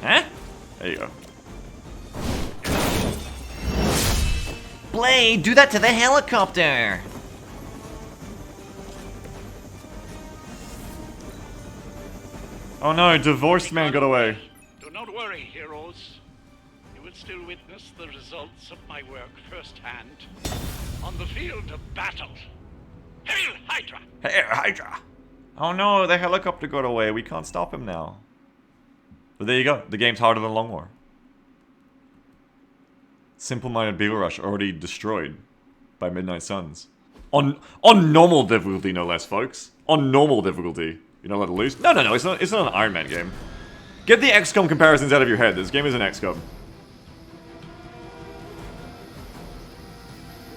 Huh? There you go. Blade, do that to the helicopter! Oh no, divorced man got away. Do not worry, heroes. You will still witness the results of my work firsthand on the field of battle. Hail Hey, Hydra! Oh no, the helicopter got away. We can't stop him now. But there you go. The game's harder than Long War. Simple-minded Beagle Rush already destroyed by Midnight Suns. On normal difficulty, no less, folks. On normal difficulty. You're not allowed to lose? No, it's not an Iron Man game. Get the XCOM comparisons out of your head. This game is an XCOM.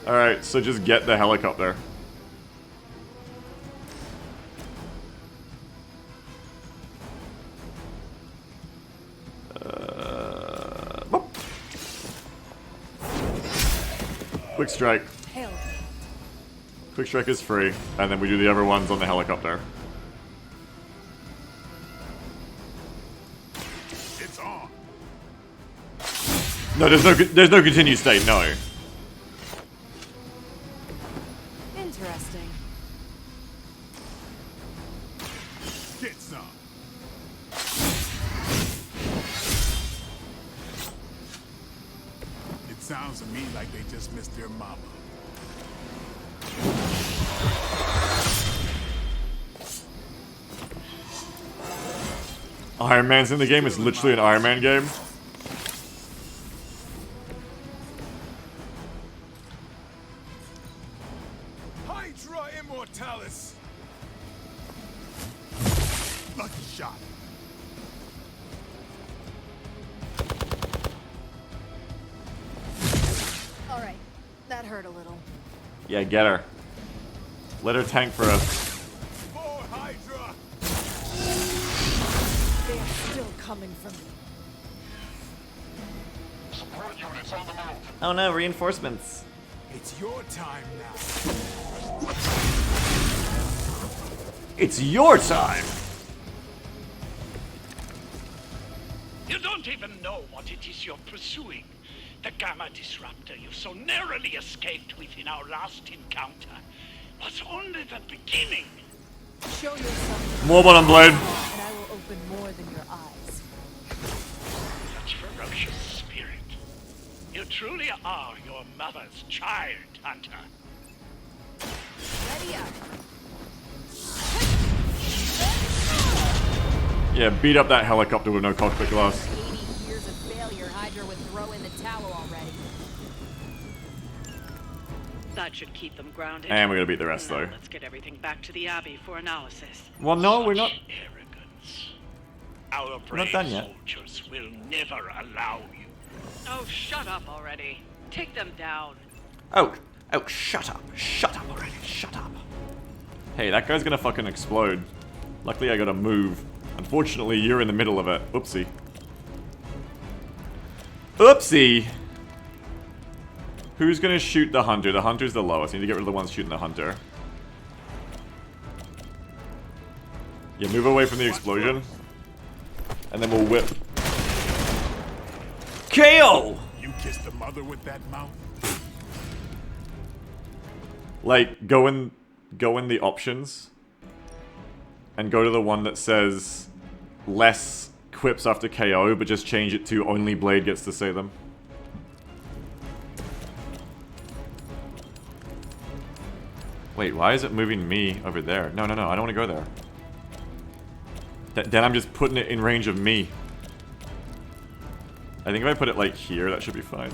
Alright, so just get the helicopter. Quick strike. Quick strike is free, and then we do the other ones on the helicopter. It's on. No, there's no continued state. No. Interesting. Get some. It sounds to me like they just missed their mama. Iron Man's in the game. It's literally an Iron Man game. Hydra Immortalis. Lucky shot. All right, that hurt a little. Yeah, get her. Let her tank for us. For Hydra. They are still coming from me. Support units on the move. Oh no, reinforcements. It's your time now. It's your time. You don't even know what it is you're pursuing. The Gamma Disruptor you so narrowly escaped with in our last encounter was only the beginning. Show yourself, More bottom blade. and I will open more than your eyes. Such ferocious spirit. You truly are your mother's child, Hunter. Ready up. Yeah, beat up that helicopter with no cockpit glass. 80 years of failure, Hydra would throw in the towel already. That should keep them grounded. And we're gonna beat the rest, Now though. let's get everything back to the Abbey for analysis. Well, no, we're not. Arrogance. Our We're not brave done yet. soldiers will never allow you. Oh, shut up already. Take them down. Oh, shut up. Shut up already. Shut up. Hey, that guy's gonna fucking explode. Luckily, I gotta move. Unfortunately, you're in the middle of it. Oopsie. Oopsie! Who's gonna shoot the hunter? The hunter's the lowest. I need to get rid of the ones shooting the hunter. Yeah, move away from the explosion. And then we'll whip. KO! You kissed the mother with that mouth? Like, go in the options. And go to the one that says less quips after KO, but just change it to only Blade gets to say them. Wait, why is it moving me over there? No, I don't want to go there. Then I'm just putting it in range of me. I think if I put it like here, that should be fine.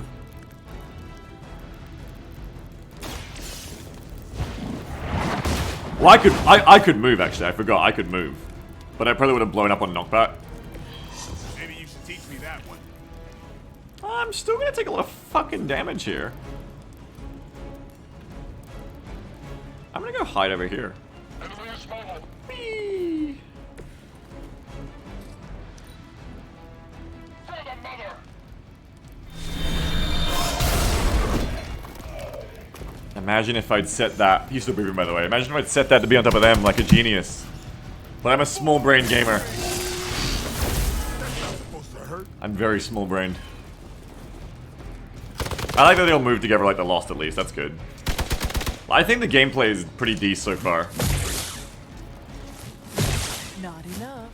Well, I could move actually. I forgot I could move, but I probably would have blown up on knockback. Maybe you should teach me that one. I'm still gonna take a lot of fucking damage here. I'm gonna go hide over here. Whee! Imagine if I'd set that. He's still moving, by the way. Imagine if I'd set that to be on top of them like a genius. But I'm a small brain gamer. I'm very small brained. I like that they all move together like the Lost at least. That's good. I think the gameplay is pretty decent so far. Not enough.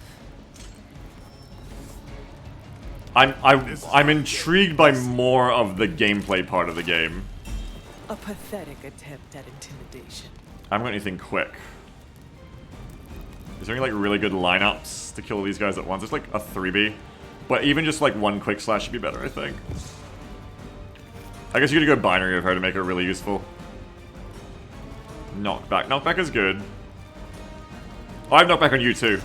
I'm intrigued by more of the gameplay part of the game. A pathetic attempt at intimidation. I haven't got anything quick. Is there any like really good lineups to kill these guys at once? It's like a 3B. But even just like one quick slash should be better, I think. I guess you're gonna go binary of her to make her really useful. Knockback. Knockback is good. Oh, I have knockback on you too.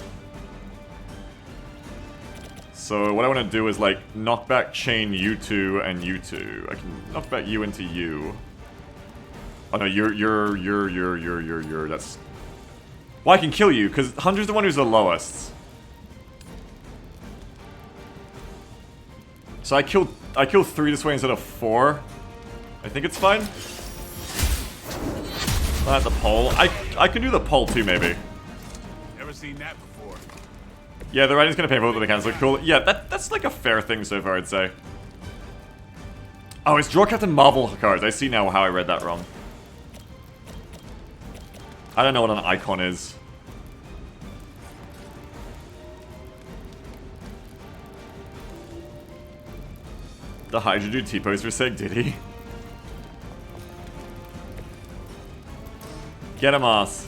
So what I want to do is like knockback chain you two and you two. I can knock back you into you. Oh no, you're. That's. Well, I can kill you because Hunter's the one who's the lowest. So I kill 3 this way instead of 4. I think it's fine. Not the pole. I can do the pole too, maybe. Never seen that before. Yeah, the writing's kind of painful, but the mechanics look cool. Yeah, that's like a fair thing so far, I'd say. Oh, it's draw Captain Marvel cards. I see now how I read that wrong. I don't know what an icon is. The Hydra dude T-pose for Seg, did he? Get him, ass.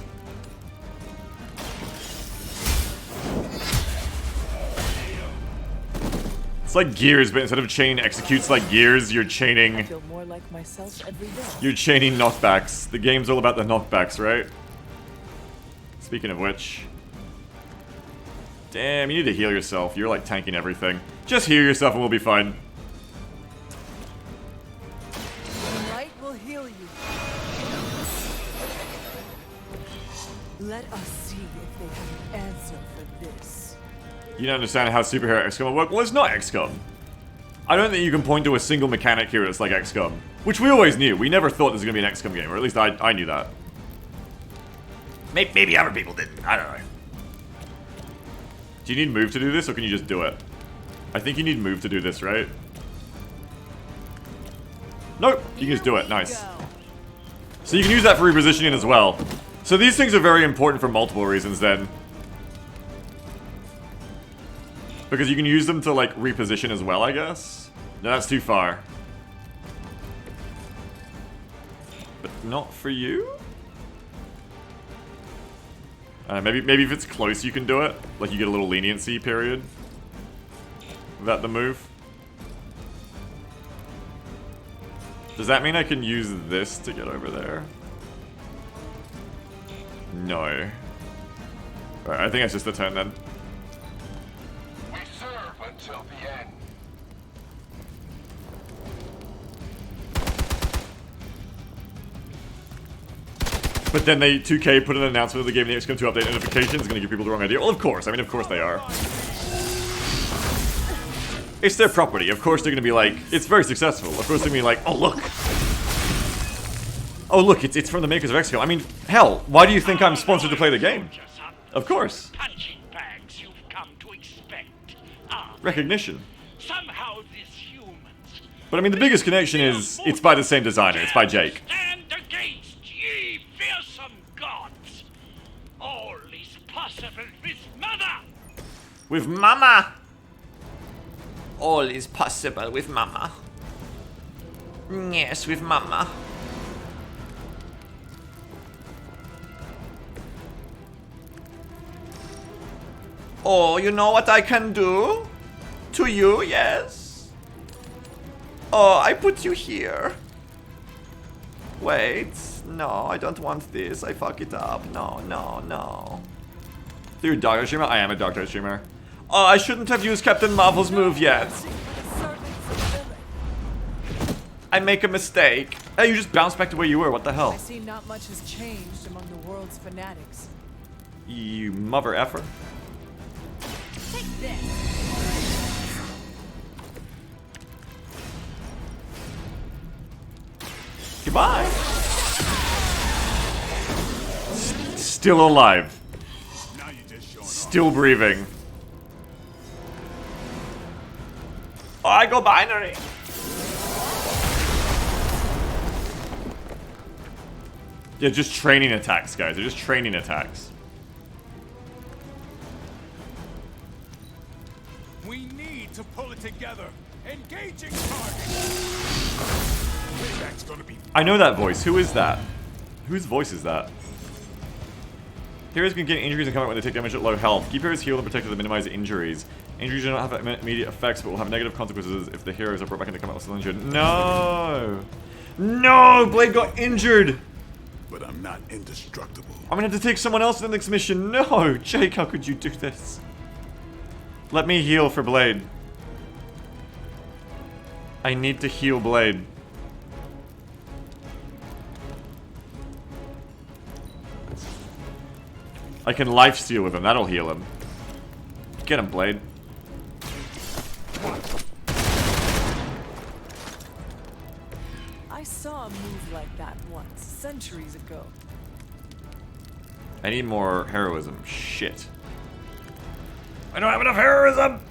It's like Gears, but instead of chaining executes like Gears, you're chaining... I feel more like myself every day. You're chaining knockbacks. The game's all about the knockbacks, right? Speaking of which... Damn, you need to heal yourself. You're like tanking everything. Just heal yourself and we'll be fine. The light will heal you. Let us see if they have an answer for this. You don't understand how superhero XCOM will work? Well, it's not XCOM. I don't think you can point to a single mechanic here that's like XCOM. Which we always knew. We never thought this was going to be an XCOM game, or at least I knew that. Maybe other people didn't. I don't know. Do you need move to do this, or can you just do it? I think you need move to do this, right? Nope, you can just do it. Nice. So you can use that for repositioning as well. So these things are very important for multiple reasons then. Because you can use them to, like, reposition as well, I guess? No, that's too far. But not for you? Maybe if it's close you can do it. Like, you get a little leniency period. Without the move. Does that mean I can use this to get over there? No. Alright, I think that's just the turn then. We serve until the end. But then 2K put an announcement of the game, the XCOM 2 update notification is going to give people the wrong idea. Well, of course. I mean, of course they are. It's their property. Of course they're going to be like, it's very successful. Of course they're going to be like, oh, look. Oh, look, it's from the makers of XCOM. I mean, hell, why do you think I'm sponsored to play the game? Of course. Punching bags you've come to expect. Recognition. Somehow these humans. But I mean, the biggest connection is, it's by the same designer. It's by Jake. Stand against ye fearsome gods. All is possible with Mother. With Mama! All is possible with Mama. Yes, with Mama. Oh, you know what I can do? To you, yes? Oh, I put you here. Wait, no, I don't want this. I fuck it up. No, no, no. You're a Doctor streamer? I am a Doctor streamer. Oh, I shouldn't have used Captain Marvel's move yet. I make a mistake. Hey, you just bounced back to where you were. What the hell? I see not much has changed among the world's fanatics. You mother effer. Take this. Goodbye. Still alive. Still breathing. Oh, I go binary. Yeah, just training attacks, guys. They're just training attacks. We need to pull it together. Engaging target. Payback's gonna be. I know that voice. Who is that? Whose voice is that? Heroes can gain injuries in combat when they take damage at low health. Keep heroes healed and protected to minimize injuries. Injuries do not have immediate effects, but will have negative consequences if the heroes are brought back into combat still injured. No! No! Blade got injured! But I'm not indestructible. I'm gonna have to take someone else to the next mission. No! Jake, how could you do this? Let me heal for Blade. I need to heal Blade. I can lifesteal with him. That'll heal him. Get him, Blade. I saw a move like that once, centuries ago. I need more heroism. Shit. I don't have enough heroism!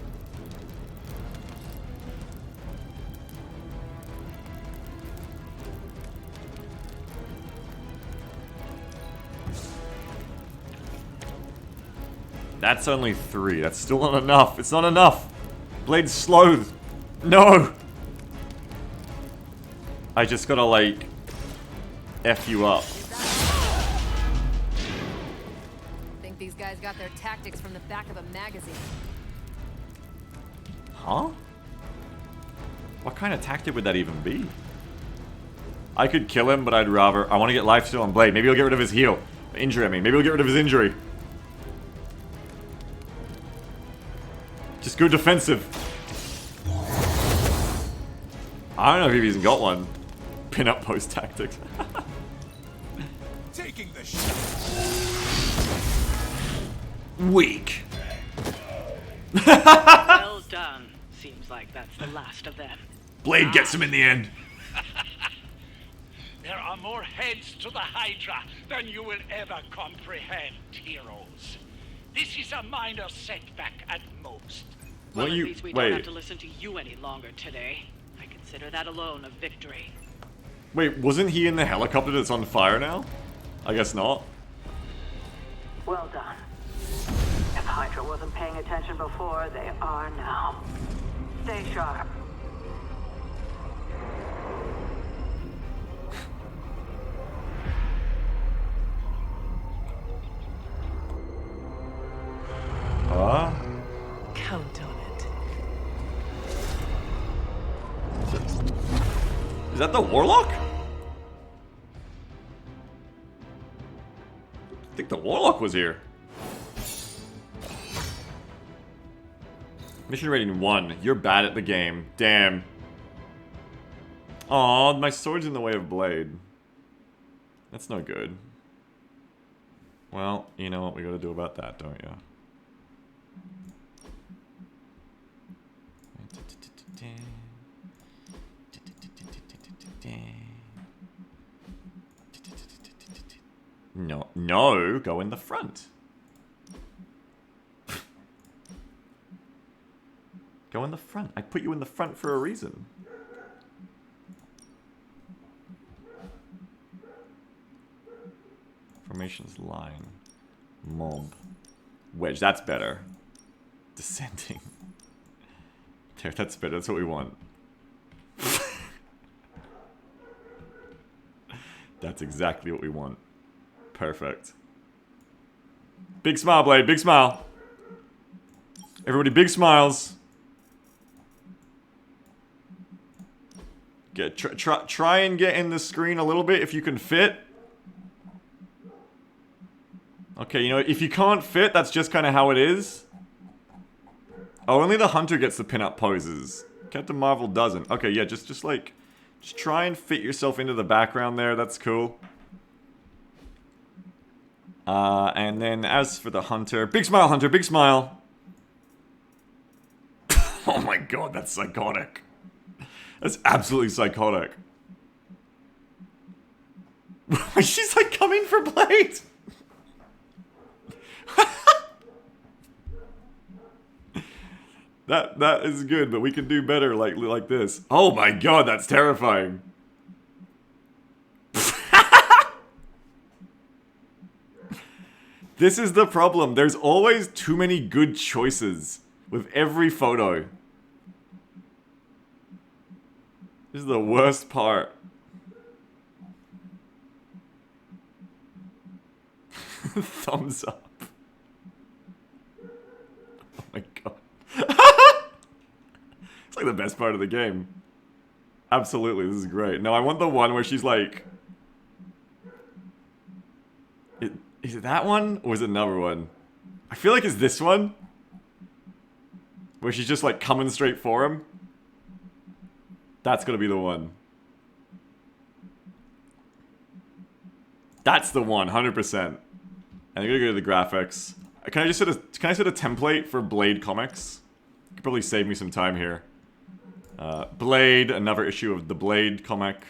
That's only 3. That's still not enough. It's not enough. Blade's slowed. No! I just gotta, like, F you up. Think these guys got their tactics from the back of a magazine. Huh? What kind of tactic would that even be? I could kill him, but I'd rather... I want to get lifesteal on Blade. Maybe he'll get rid of his heal. Injury, I mean. Maybe he'll get rid of his injury. Just go defensive. I don't know if he's even got one. Pin-up post tactics. Taking the shot. Weak. Well done. Seems like that's the last of them. Blade gets him in the end. There are more heads to the Hydra than you will ever comprehend, heroes. This is a minor setback at most. Well, What at you... least we Wait. don't have to listen to you any longer today. I consider that alone a victory. Wait, wasn't he in the helicopter that's on fire now? I guess not. Well done. If Hydra wasn't paying attention before, they are now. Stay sharp. Huh? Count on it. Is that the Warlock? I think the Warlock was here. Mission rating 1. You're bad at the game. Damn. Aw, my sword's in the way of Blade. That's no good. Well, you know what we gotta do about that, don't you? No, no, go in the front. Go in the front. I put you in the front for a reason. Formations line. Mob. Wedge, that's better. Descending. There, that's better. That's what we want. That's exactly what we want. Perfect. Big smile, Blade. Big smile. Everybody, big smiles. Get try and get in the screen a little bit if you can fit. Okay, you know, if you can't fit, that's just kind of how it is. Oh, only the Hunter gets the pin-up poses. Captain Marvel doesn't. Okay, yeah, just try and fit yourself into the background there. That's cool. And then as for the Hunter, big smile, Hunter, big smile. Oh my god, that's psychotic. That's absolutely psychotic. She's like coming for Blade. That is good, but we can do better like this. Oh my god, that's terrifying. This is the problem. There's always too many good choices with every photo. This is the worst part. Thumbs up. Oh my god. It's like the best part of the game. Absolutely, this is great. No, I want the one where she's like... Is it that one? Or is it another one? I feel like it's this one. Where she's just like coming straight for him. That's gonna be the one. That's the one, 100%. And I'm gonna go to the graphics. Can I set a template for Blade comics? Could probably save me some time here. Blade, another issue of the Blade comic.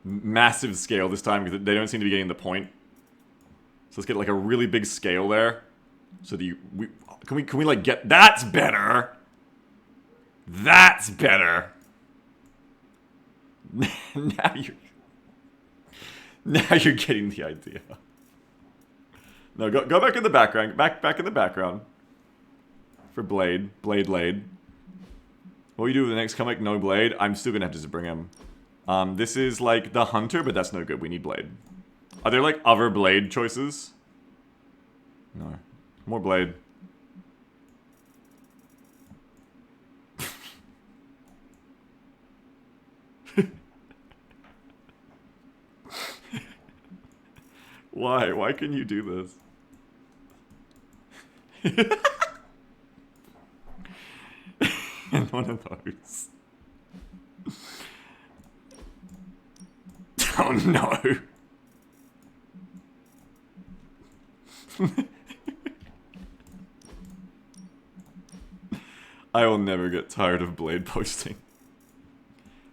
Massive scale this time because they don't seem to be getting the point. So let's get like a really big scale there. So that can we like get that's better. That's better. Now you're getting the idea. No, go back in the background. Back in the background. For Blade. Blade. What do you do with the next comic? No Blade. I'm still gonna have to just bring him. This is like the Hunter, but that's no good. We need Blade. Are there like other Blade choices? No. More Blade. Why? Why can you do this? And one of those. Oh no. I will never get tired of Blade posting.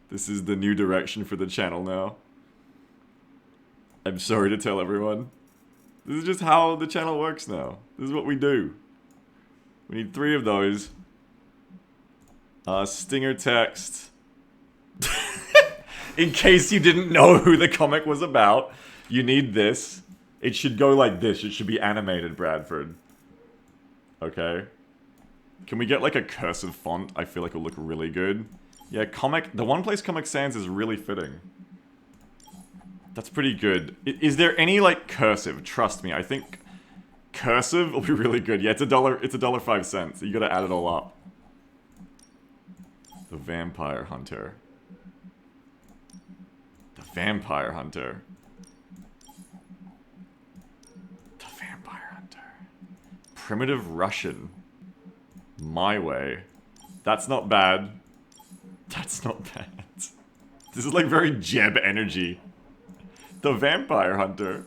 This is the new direction for the channel now. I'm sorry to tell everyone. This is just how the channel works now. This is what we do. We need 3 of those. Stinger text. In case you didn't know who the comic was about, you need this. It should go like this. It should be animated, Bradford. Okay. Can we get like a cursive font? I feel like it'll look really good. Yeah, the One Place Comic Sans is really fitting. That's pretty good. Is there any like cursive? Trust me, I think cursive will be really good. Yeah, it's $1.05. You gotta add it all up. The Vampire Hunter. The Vampire Hunter. The Vampire Hunter. Primitive Russian. My way. That's not bad. That's not bad. This is like very Jeb energy. The Vampire Hunter.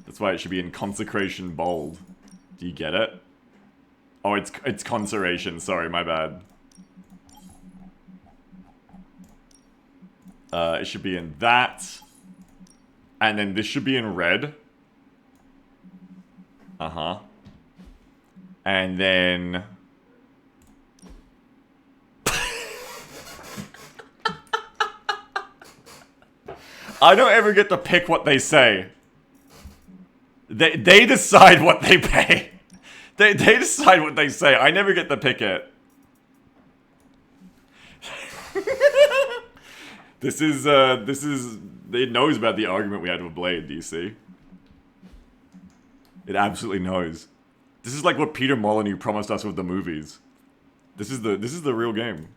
That's why it should be in consecration bold. Do you get it? Oh, it's conservation. Sorry, my bad. It should be in that. And then this should be in red. Uh-huh. And then... I don't ever get to pick what they say. They decide what they pay. They decide what they say. I never get to pick it. This is, it knows about the argument we had with Blade, do you see? It absolutely knows. This is like what Peter Molyneux promised us with the movies. This is the real game.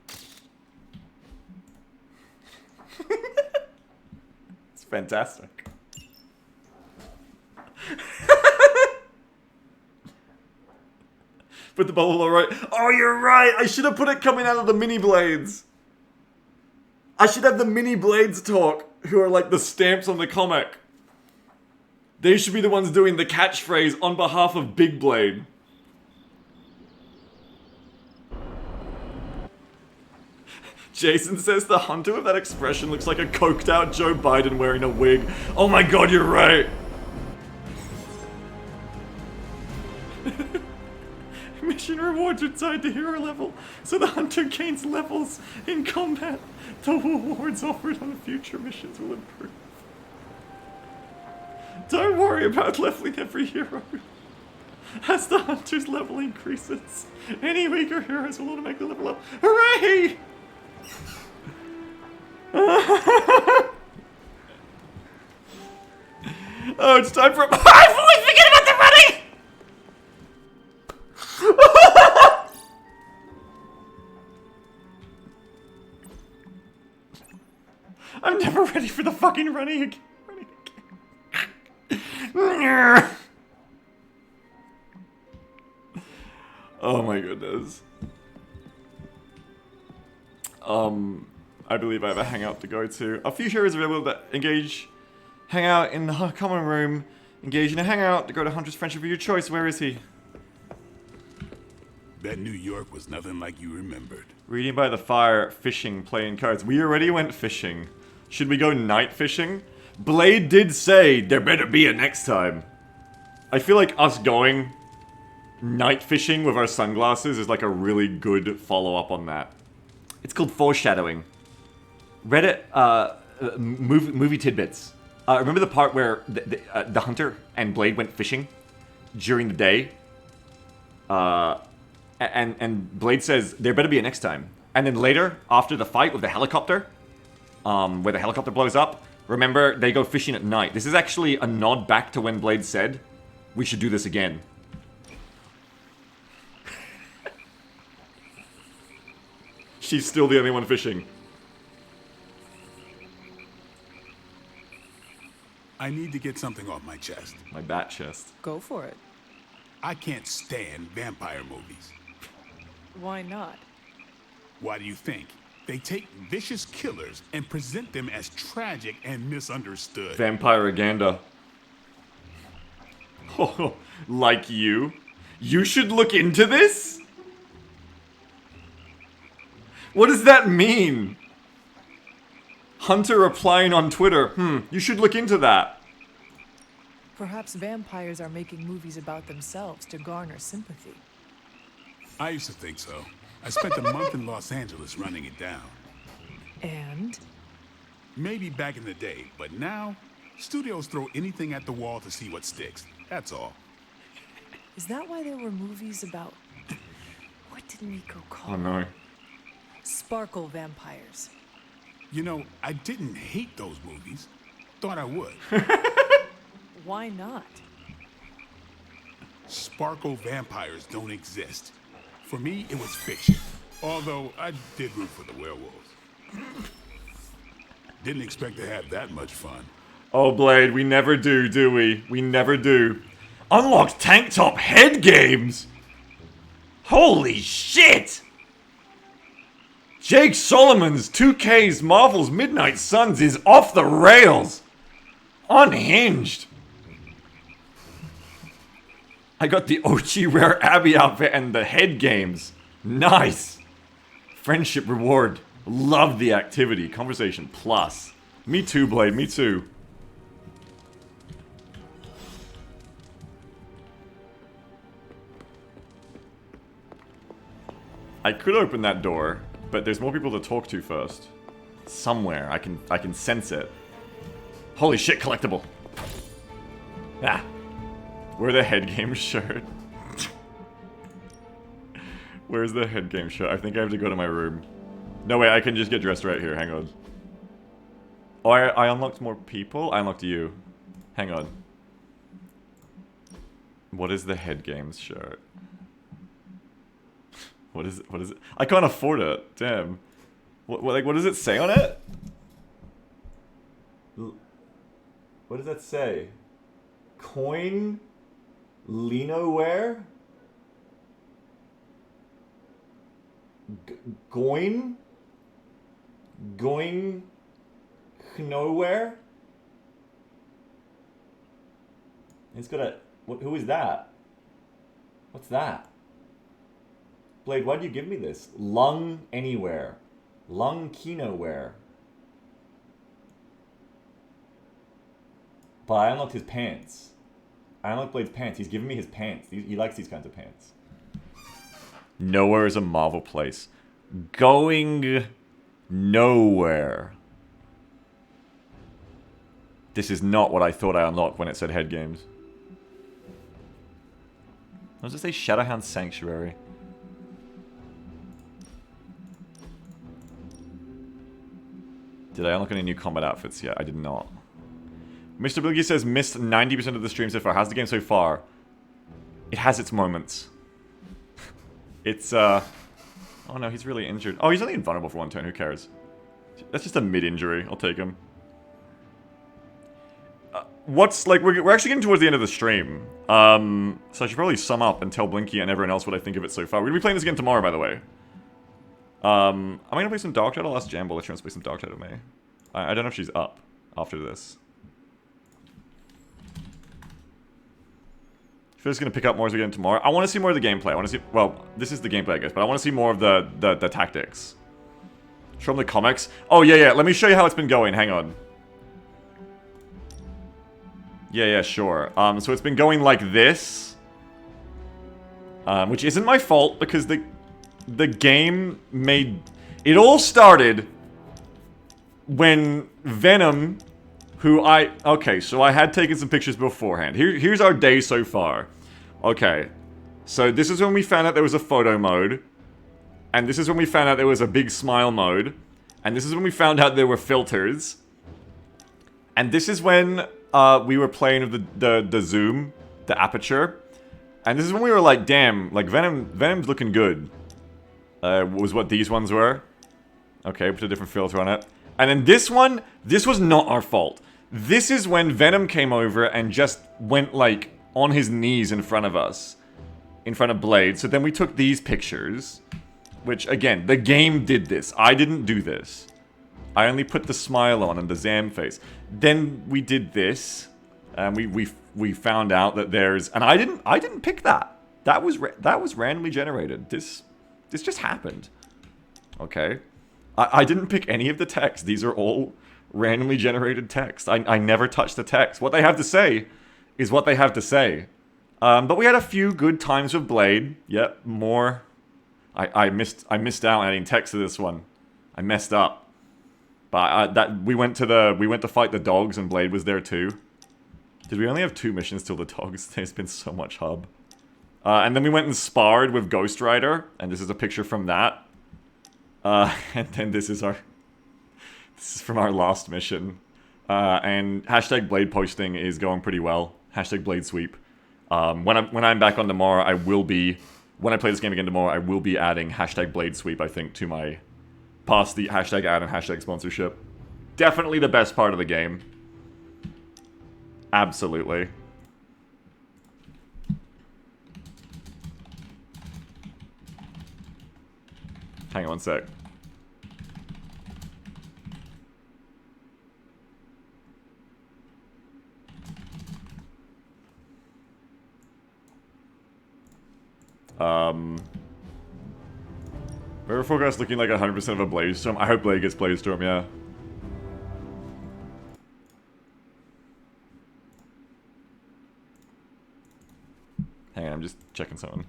It's fantastic. Put the bubble all right. Oh, you're right. I should have put it coming out of the mini blades. I should have the mini blades talk, who are like the stamps on the comic. They should be the ones doing the catchphrase on behalf of Big Blade. Jason says the hunter with that expression looks like a coked out Joe Biden wearing a wig. Oh my god, you're right. Mission rewards are tied to hero level, so the hunter gains levels in combat. The rewards offered on future missions will improve. Don't worry about leveling every hero. As the hunter's level increases, any weaker heroes will automatically level up. Hooray! Oh, it's time for. I fully forget about the running. I'm never ready for the fucking running again. Oh my goodness. I believe I have a hangout to go to. A few heroes are able to engage, hang out in the common room, engage in a hangout to go to Hunter's Friendship of your choice. Where is he? Bet New York was nothing like you remembered. Reading by the fire, fishing, playing cards. We already went fishing. Should we go night fishing? Blade did say there better be a next time. I feel like us going night fishing with our sunglasses is like a really good follow-up on that. It's called foreshadowing. Reddit, movie tidbits. Remember the part where the Hunter and Blade went fishing during the day? And Blade says, there better be a next time. And then later, after the fight with the helicopter, where the helicopter blows up, remember, they go fishing at night. This is actually a nod back to when Blade said, we should do this again. She's still the only one fishing. I need to get something off my chest. My bat chest. Go for it. I can't stand vampire movies. Why not? Why do you think? They take vicious killers and present them as tragic and misunderstood. Vampiraganda. Oh, like you? You should look into this? What does that mean? Hunter replying on Twitter, you should look into that. Perhaps vampires are making movies about themselves to garner sympathy. I used to think so. I spent a month in Los Angeles running it down. And? Maybe back in the day, but now, studios throw anything at the wall to see what sticks. That's all. Is that why there were movies about... What did Nico call Oh no. Sparkle vampires. You know, I didn't hate those movies. Thought I would. Why not? Sparkle vampires don't exist. For me, it was fiction. Although, I did root for the werewolves. Didn't expect to have that much fun. Oh, Blade, we never do we? We never do. Unlocked tank top head games! Holy shit! Jake Solomon's 2K's Marvel's Midnight Suns is off the rails! Unhinged! I got the OG Rare Abby outfit and the head games. Nice! Friendship reward. Love the activity. Conversation plus. Me too, Blade, me too. I could open that door, but there's more people to talk to first. Somewhere, I can sense it. Holy shit, collectible. Ah. Wear the head game shirt. Where's the head game shirt? I think I have to go to my room. No, wait, I can just get dressed right here. Hang on. Oh, I unlocked more people? I unlocked you. Hang on. What is the head games shirt? What is it? I can't afford it. Damn. What does it say on it? What does that say? Coin Linoware? Going nowhere? It's got a... who is that? What's that? Blade, why'd you give me this? Lung anywhere. Lung kinoware. But I unlocked his pants. I unlocked Blade's pants. He's giving me his pants. He likes these kinds of pants. Nowhere is a Marvel place. Going nowhere. This is not what I thought I unlocked when it said head games. Does it say Shadowhound Sanctuary? Did I unlock any new combat outfits yet? I did not. Mr. Bilgi says, missed 90% of the stream so far. How's the game so far? It has its moments. It's, oh no, he's really injured. Oh, he's only invulnerable for one turn, who cares? That's just a mid-injury, I'll take him. What's, like, we're actually getting towards the end of the stream. So I should probably sum up and tell Blinky and everyone else what I think of it so far. We're gonna be playing this again tomorrow, by the way. Am I gonna play some Dark Shadow? I'll ask Jamble if she wants to play some Dark Shadow with me. I don't know if she's up after this. Phil's gonna pick up more as we get in tomorrow. I want to see more of the gameplay. I want to see, well, this is the gameplay, I guess, but I want to see more of the tactics. Show them the comics. Oh, yeah, let me show you how it's been going. Hang on. Yeah, sure. So it's been going like this. Which isn't my fault, because the game made... It all started when Venom, who okay, so I had taken some pictures beforehand. Here's our day so far. Okay. So this is when we found out there was a photo mode. And this is when we found out there was a big smile mode. And this is when we found out there were filters. And this is when we were playing with the zoom, the aperture. And this is when we were like, damn, like Venom's looking good. Was what these ones were. Okay, put a different filter on it. And then this one, this was not our fault. This is when Venom came over and just went like on his knees in front of us. In front of Blade. So then we took these pictures. Which, again, the game did this. I didn't do this. I only put the smile on and the Zam face. Then we did this. And we found out that there's... And I didn't pick that. That was randomly generated. This just happened. Okay. I didn't pick any of the text. These are all randomly generated text. I never touched the text. What they have to say is what they have to say. But we had a few good times with Blade. Yep, more... I missed out adding text to this one. I messed up. But we went to fight the dogs and Blade was there too. Did we only have 2 missions till the dogs? There's been so much hub. And then we went and sparred with Ghost Rider, and this is a picture from that. And then this is from our last mission. And hashtag Blade posting is going pretty well. Hashtag Blade sweep. When I'm back on tomorrow, I will be... When I play this game again tomorrow, I will be adding hashtag Blade Sweep, I think, to my... Past the hashtag ad and hashtag sponsorship. Definitely the best part of the game. Absolutely. Hang on one sec. River Forecast looking like 100% of a Blaze Storm. I hope Blade gets Blaze Storm, yeah. Hang on, I'm just checking something.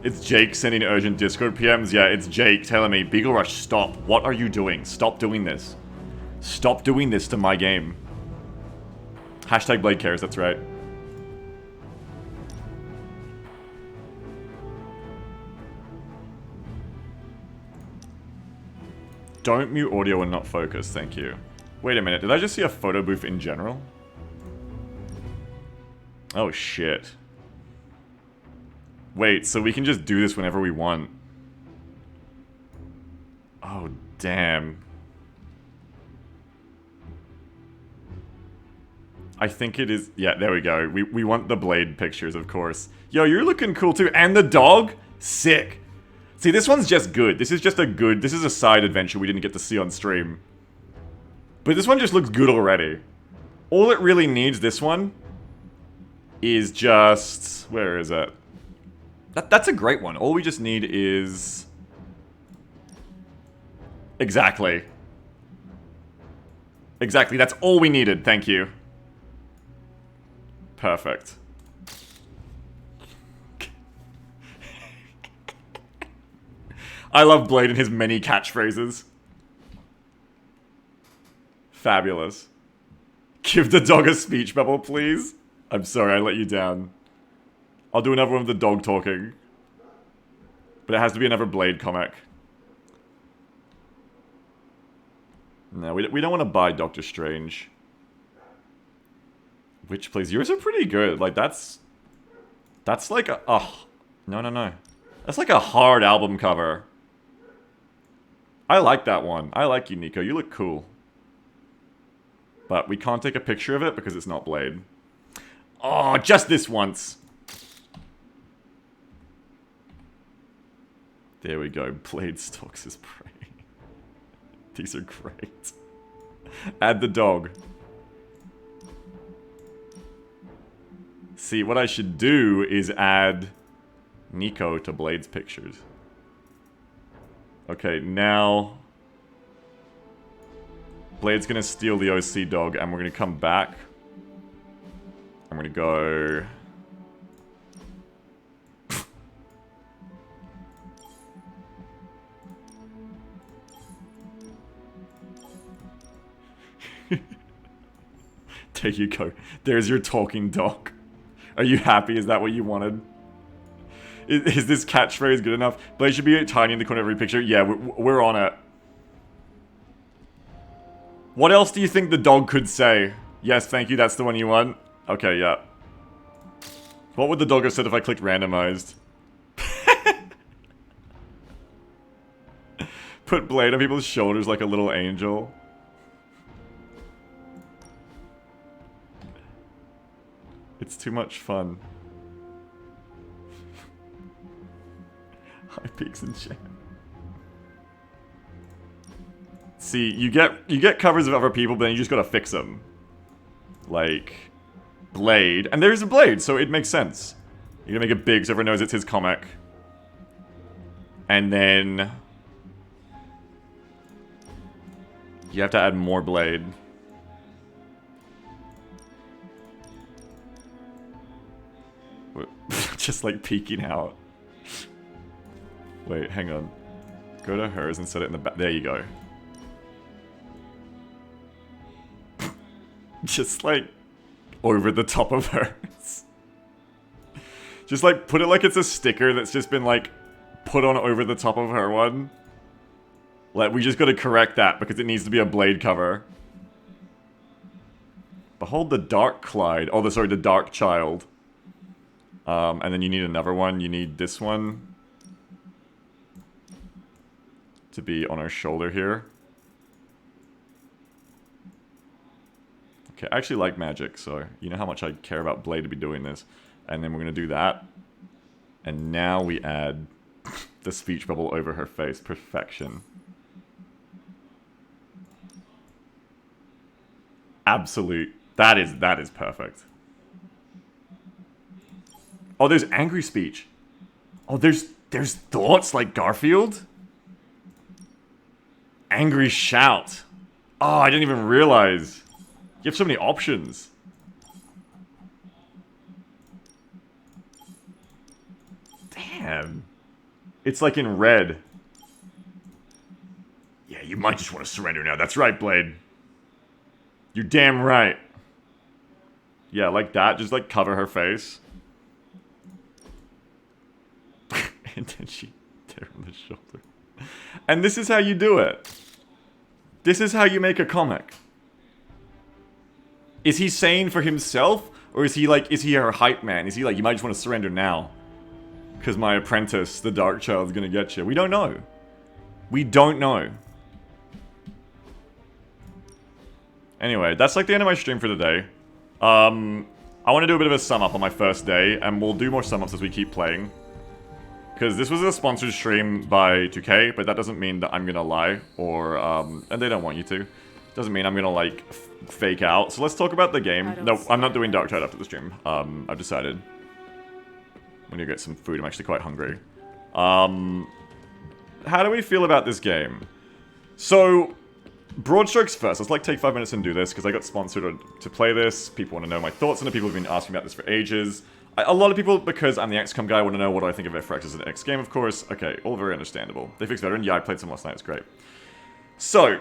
It's Jake sending urgent Discord PMs. Yeah, it's Jake telling me, Beagle Rush, stop. What are you doing? Stop doing this. Stop doing this to my game. Hashtag Blade cares, that's right. Don't mute audio and not focus, thank you. Wait a minute, did I just see a photo booth in general? Oh shit. Wait, so we can just do this whenever we want. Oh, damn. I think it is... Yeah, there we go. We want the Blade pictures, of course. Yo, you're looking cool too. And the dog? Sick. See, this one's just good. This is just a good... This is a side adventure we didn't get to see on stream. But this one just looks good already. All it really needs, this one, is just... Where is it? That's a great one. All we just need is... Exactly. Exactly, that's all we needed. Thank you. Perfect. I love Blade and his many catchphrases. Fabulous. Give the dog a speech bubble, please. I'm sorry, I let you down. I'll do another one with the dog talking. But it has to be another Blade comic. No, we don't want to buy Doctor Strange. Which plays? Yours are pretty good. Like, that's like a... Oh, no. That's like a hard album cover. I like that one. I like you, Nico. You look cool. But we can't take a picture of it because it's not Blade. Oh, just this once. There we go. Blade stalks his prey. These are great. Add the dog. See, what I should do is add Nico to Blade's pictures. Okay, now Blade's gonna steal the OC dog, and we're gonna come back. I'm gonna go... There you go. There's your talking dog. Are you happy? Is that what you wanted? Is this catchphrase good enough? Blade should be tiny in the corner of every picture. Yeah, we're on it. What else do you think the dog could say? Yes, thank you. That's the one you want. Okay, yeah. What would the dog have said if I clicked randomized? Put Blade on people's shoulders like a little angel. It's too much fun. High peaks and chat. See, you get covers of other people, but then you just gotta fix them. Like Blade, and there's a Blade, so it makes sense. You're gonna make it big so everyone knows it's his comic. And then you have to add more Blade. Just like peeking out. Wait, hang on. Go to hers and set it in the back. There you go. Just like over the top of hers. Just like put it like it's a sticker that's just been like put on over the top of her one. Like, we just gotta correct that because it needs to be a Blade cover. Behold the Dark Clyde. Oh, sorry, the Dark Child. And then you need another one. You need this one to be on our shoulder here. Okay, I actually like magic, so you know how much I care about Blade to be doing this. And then we're going to do that. And now we add the speech bubble over her face. Perfection. Absolute. That is perfect. Oh, there's angry speech. Oh, there's thoughts like Garfield? Angry shout. Oh, I didn't even realize. You have so many options. Damn. It's like in red. Yeah, you might just want to surrender now. That's right, Blade. You're damn right. Yeah, like that. Just like cover her face. And then she tear on the shoulder. And this is how you do it. This is how you make a comic. Is he saying for himself? Or is he like, is he her hype man? Is he like, you might just want to surrender now? Because my apprentice, the Dark Child, is going to get you. We don't know. We don't know. Anyway, that's like the end of my stream for today. I want to do a bit of a sum up on my first day. And we'll do more sum ups as we keep playing. Because this was a sponsored stream by 2K, but that doesn't mean that I'm gonna lie, or, and they don't want you to. Doesn't mean I'm gonna, like, fake out. So let's talk about the game. No, I'm not doing Dark Tide after the stream. I've decided. I'm gonna get some food, I'm actually quite hungry. How do we feel about this game? So, broad strokes first. Let's, like, take 5 minutes and do this, because I got sponsored to play this. People want to know my thoughts on it. People have been asking about this for ages. A lot of people, because I'm the XCOM guy, want to know what do I think of FRX as an X game, of course. Okay, all very understandable. They fixed Veteran. Yeah, I played some last night. It's great. So,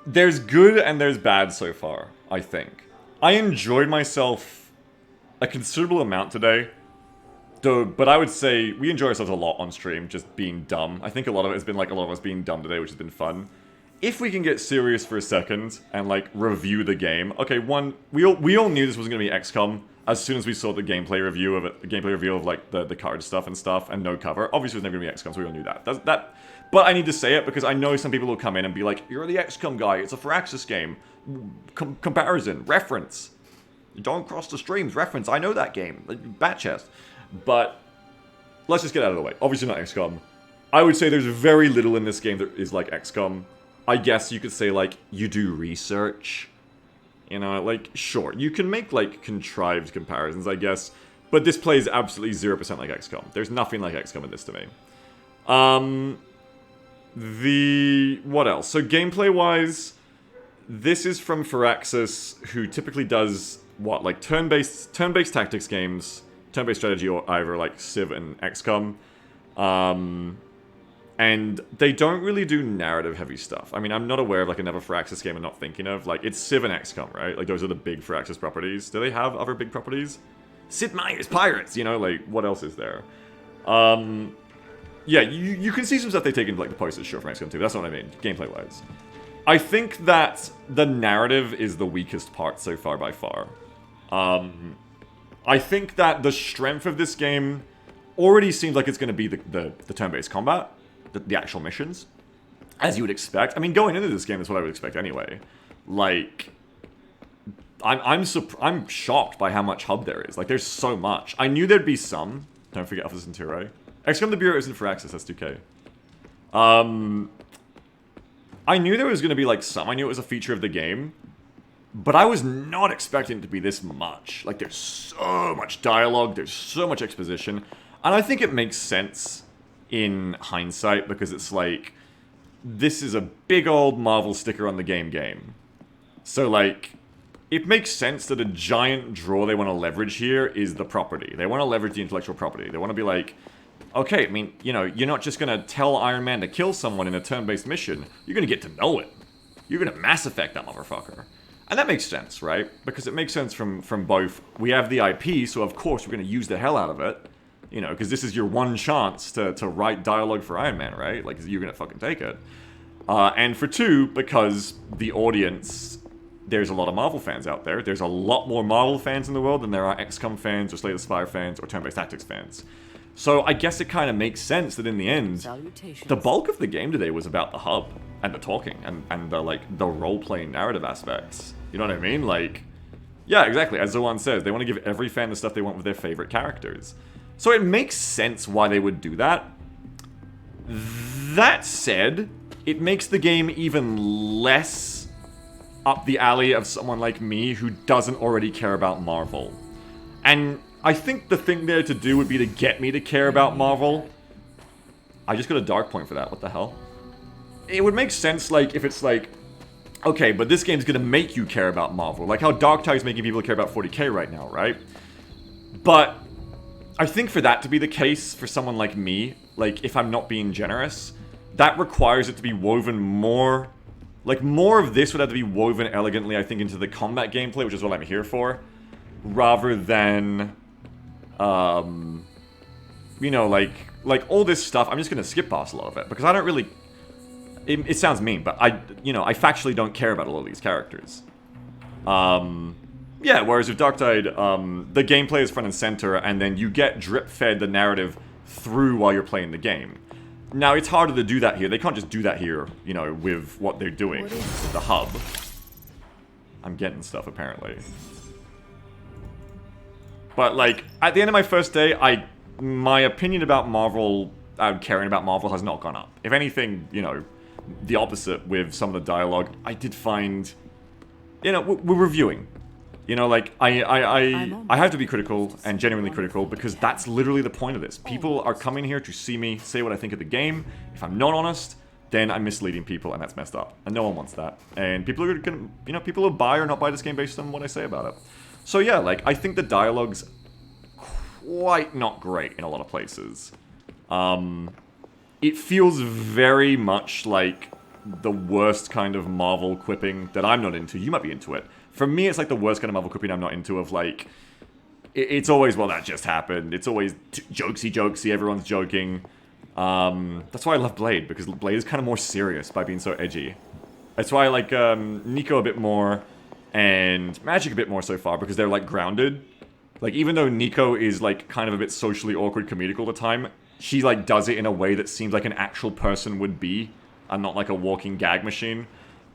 there's good and there's bad so far, I think. I enjoyed myself a considerable amount today. But I would say we enjoy ourselves a lot on stream, just being dumb. I think a lot of it has been like a lot of us being dumb today, which has been fun. If we can get serious for a second and like review the game, okay, one, we all knew this was going to be XCOM as soon as we saw the gameplay review of it, the gameplay review of like the card stuff and no cover. Obviously, it was never going to be XCOM, so we all knew that. But I need to say it because I know some people will come in and be like, "You're the XCOM guy. It's a Firaxis game. Comparison, reference. Don't cross the streams. Reference. I know that game. Bat chest." But let's just get out of the way. Obviously not XCOM. I would say there's very little in this game that is like XCOM. I guess you could say, like, you do research. You know, like, sure. You can make, like, contrived comparisons, I guess. But this plays absolutely 0% like XCOM. There's nothing like XCOM in this to me. What else? So, gameplay-wise, this is from Firaxis, who typically does, what, like, turn-based tactics games, turn-based strategy, or either, like, Civ and XCOM. And they don't really do narrative-heavy stuff. I mean, I'm not aware of, like, another Firaxis game I'm not thinking of. Like, it's Civ and XCOM, right? Like, those are the big Firaxis properties. Do they have other big properties? Sid Meier's Pirates, you know? Like, what else is there? Yeah, you can see some stuff they take into, like, the posters, sure, from XCOM 2. That's what I mean, gameplay-wise. I think that the narrative is the weakest part so far by far. I think that the strength of this game already seems like it's going to be the turn-based combat. The actual missions, as you would expect. I mean, going into this game is what I would expect anyway. Like, I'm shocked by how much hub there is. Like, there's so much. I knew there'd be some. Don't forget Alpha Centauri. XCOM the Bureau isn't Firaxis, that's 2K. I knew there was going to be, like, some. I knew it was a feature of the game. But I was not expecting it to be this much. Like, there's so much dialogue. There's so much exposition. And I think it makes sense in hindsight, because it's like, this is a big old Marvel sticker on the game. So, like, it makes sense that a giant draw they want to leverage here is the property. They want to leverage the intellectual property. They want to be like, okay, I mean, you know, you're not just going to tell Iron Man to kill someone in a turn-based mission. You're going to get to know it. You're going to Mass Effect that motherfucker. And that makes sense, right? Because it makes sense from both. We have the IP, so of course we're going to use the hell out of it. You know, because this is your one chance to write dialogue for Iron Man, right? Like, you're gonna fucking take it. And for two, because the audience, there's a lot of Marvel fans out there. There's a lot more Marvel fans in the world than there are XCOM fans, or Slay the Spire fans, or turn-based tactics fans. So I guess it kind of makes sense that in the end, the bulk of the game today was about the hub, and the talking, and the, like, the role-playing narrative aspects. You know what I mean? Like, yeah, exactly. As Zolan says, they want to give every fan the stuff they want with their favorite characters. So it makes sense why they would do that. That said, it makes the game even less up the alley of someone like me who doesn't already care about Marvel. And I think the thing there to do would be to get me to care about Marvel. I just got a dark point for that, what the hell? It would make sense, like, if it's like, okay, but this game's gonna make you care about Marvel. Like how Darktide's making people care about 40k right now, right? But I think for that to be the case for someone like me, like, if I'm not being generous, that requires it to be woven more... Like, more of this would have to be woven elegantly, I think, into the combat gameplay, which is what I'm here for, rather than, you know, like all this stuff, I'm just gonna skip past a lot of it, because I don't really... It sounds mean, but I factually don't care about a lot of these characters. Yeah, whereas with Darktide, the gameplay is front and center, and then you get drip-fed the narrative through while you're playing the game. Now, it's harder to do that here. They can't just do that here, you know, with what they're doing. The hub. I'm getting stuff, apparently. But, like, at the end of my first day, my opinion about Marvel, caring about Marvel, has not gone up. If anything, you know, the opposite with some of the dialogue. I did find, you know, we're reviewing. You know, like, I have to be critical and genuinely critical, because that's literally the point of this. People are coming here to see me say what I think of the game. If I'm not honest, then I'm misleading people, and that's messed up. And no one wants that. And people are gonna, you know, people will buy or not buy this game based on what I say about it. So yeah, like, I think the dialogue's quite not great in a lot of places. It feels very much like the worst kind of Marvel quipping that I'm not into. You might be into it. For me, it's like the worst kind of Marvel quipping I'm not into, of like, it's always, well, that just happened. It's always jokesy, everyone's joking. That's why I love Blade, because Blade is kind of more serious by being so edgy. That's why I like Nico a bit more, and Magic a bit more so far, because they're, like, grounded. Like, even though Nico is, like, kind of a bit socially awkward comedic all the time, she, like, does it in a way that seems like an actual person would be, and not like a walking gag machine.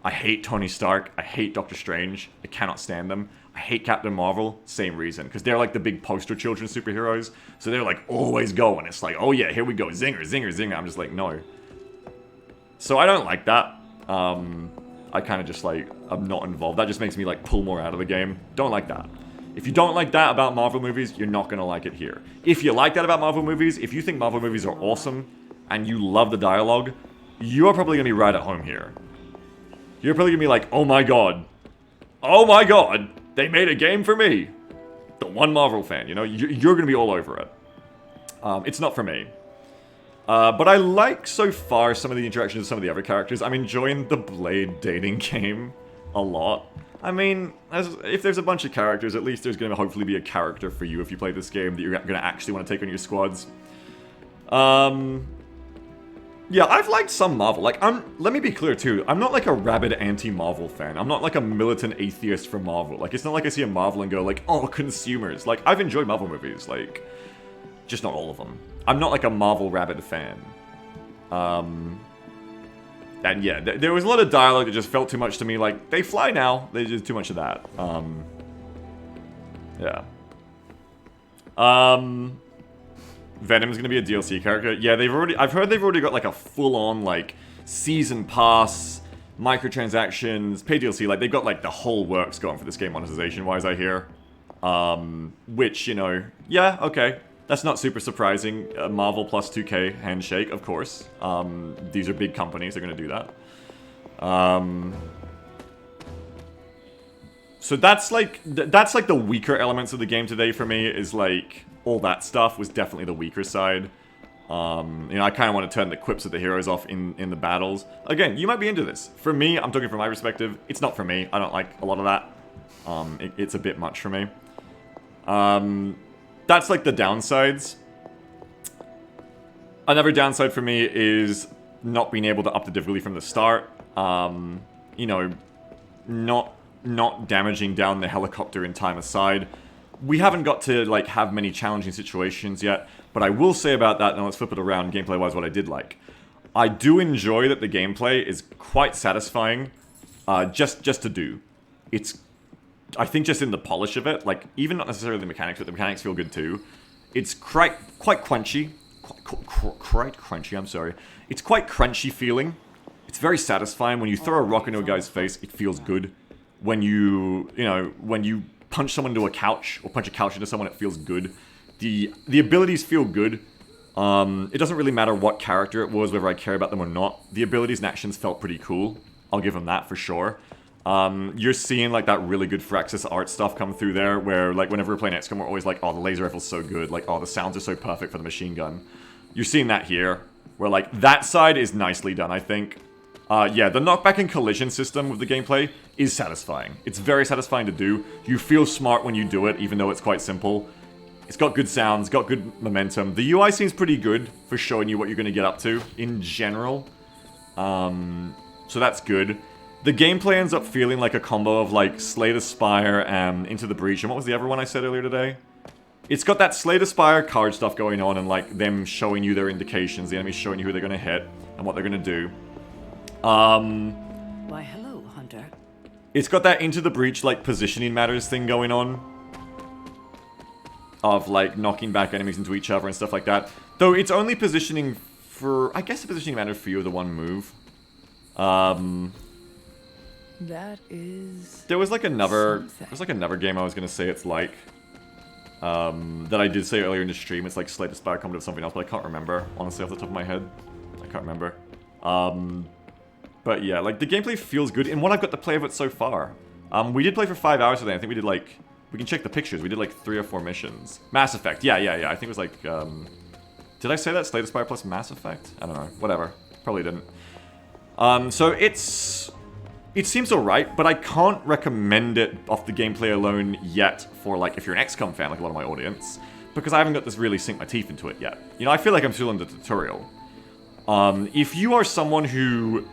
I hate Tony Stark. I hate Doctor Strange. I cannot stand them. I hate Captain Marvel. Same reason. Because they're like the big poster children superheroes. So they're like always going. It's like, oh yeah, here we go. Zinger, zinger, zinger. I'm just like, no. So I don't like that. I kind of just like, I'm not involved. That just makes me like pull more out of the game. Don't like that. If you don't like that about Marvel movies, you're not going to like it here. If you like that about Marvel movies, if you think Marvel movies are awesome and you love the dialogue, you are probably going to be right at home here. You're probably going to be like, oh my god, they made a game for me. The one Marvel fan, you know, you're going to be all over it. It's not for me. But I like, so far, some of the interactions with some of the other characters. I'm enjoying the Blade dating game a lot. I mean, if there's a bunch of characters, at least there's going to hopefully be a character for you if you play this game that you're going to actually want to take on your squads. Yeah, I've liked some Marvel. Like, let me be clear too, I'm not like a rabid anti-Marvel fan. I'm not like a militant atheist for Marvel. Like, it's not like I see a Marvel and go like, oh, consumers. Like, I've enjoyed Marvel movies, like, just not all of them. I'm not like a Marvel rabid fan. And yeah, there was a lot of dialogue that just felt too much to me. Like, they fly now. They did too much of that. Yeah. Venom's gonna be a DLC character. Yeah, I've heard they've already got like a full-on like season pass, microtransactions, pay DLC. Like they've got like the whole works going for this game monetization-wise, I hear. Which, you know, yeah, okay. That's not super surprising. Marvel plus 2K handshake, of course. These are big companies, they're gonna do that. So that's like the weaker elements of the game today for me, is like all that stuff was definitely the weaker side. You know, I kind of want to turn the quips of the heroes off in the battles. Again, you might be into this. For me, I'm talking from my perspective, it's not for me. I don't like a lot of that. It's a bit much for me. That's like the downsides. Another downside for me is not being able to up the difficulty from the start. You know, not damaging down the helicopter in time aside. We haven't got to like have many challenging situations yet, but I will say about that, and let's flip it around gameplay-wise, what I did like. I do enjoy that the gameplay is quite satisfying, just to do. It's, I think, just in the polish of it, like, even not necessarily the mechanics, but the mechanics feel good too. It's quite crunchy. Quite crunchy, I'm sorry. It's quite crunchy feeling. It's very satisfying. When you throw a rock into a guy's face, it feels good. When you punch someone into a couch, or punch a couch into someone, it feels good. The abilities feel good. It doesn't really matter what character it was, whether I care about them or not. The abilities and actions felt pretty cool. I'll give them that for sure. You're seeing like that really good Firaxis art stuff come through there, where like whenever we're playing XCOM, we're always like, oh, the laser rifle's so good, like, oh, the sounds are so perfect for the machine gun. You're seeing that here, where like that side is nicely done, I think. Yeah, the knockback and collision system with the gameplay is satisfying. It's very satisfying to do. You feel smart when you do it, even though it's quite simple. It's got good sounds, got good momentum. The UI seems pretty good for showing you what you're going to get up to, in general. So that's good. The gameplay ends up feeling like a combo of, like, Slay the Spire and Into the Breach. And what was the other one I said earlier today? It's got that Slay the Spire card stuff going on, and, like, them showing you their indications, the enemies showing you who they're going to hit, and what they're going to do. Why, hello, Hunter. It's got that Into the Breach, like, positioning matters thing going on. Of, like, knocking back enemies into each other and stuff like that. Though it's only positioning for... I guess the positioning matters for you, the one move. That is... There was, like, another... something. There's, like, another game I was gonna say it's like... that I did say earlier in the stream. It's, like, Slay the Spire combo of something else, but I can't remember, honestly, off the top of my head. I can't remember. But yeah, like, the gameplay feels good in what I've got to play of it so far. We did play for 5 hours today. I think we did, like... We can check the pictures. We did, like, 3 or 4 missions. Mass Effect. Yeah. I think it was, like, Did I say that? Slay the Spire plus Mass Effect? I don't know. Whatever. Probably didn't. So it's... it seems alright, but I can't recommend it off the gameplay alone yet for, like, if you're an XCOM fan, like a lot of my audience, because I haven't got to really sink my teeth into it yet. You know, I feel like I'm still in the tutorial. If you are someone who...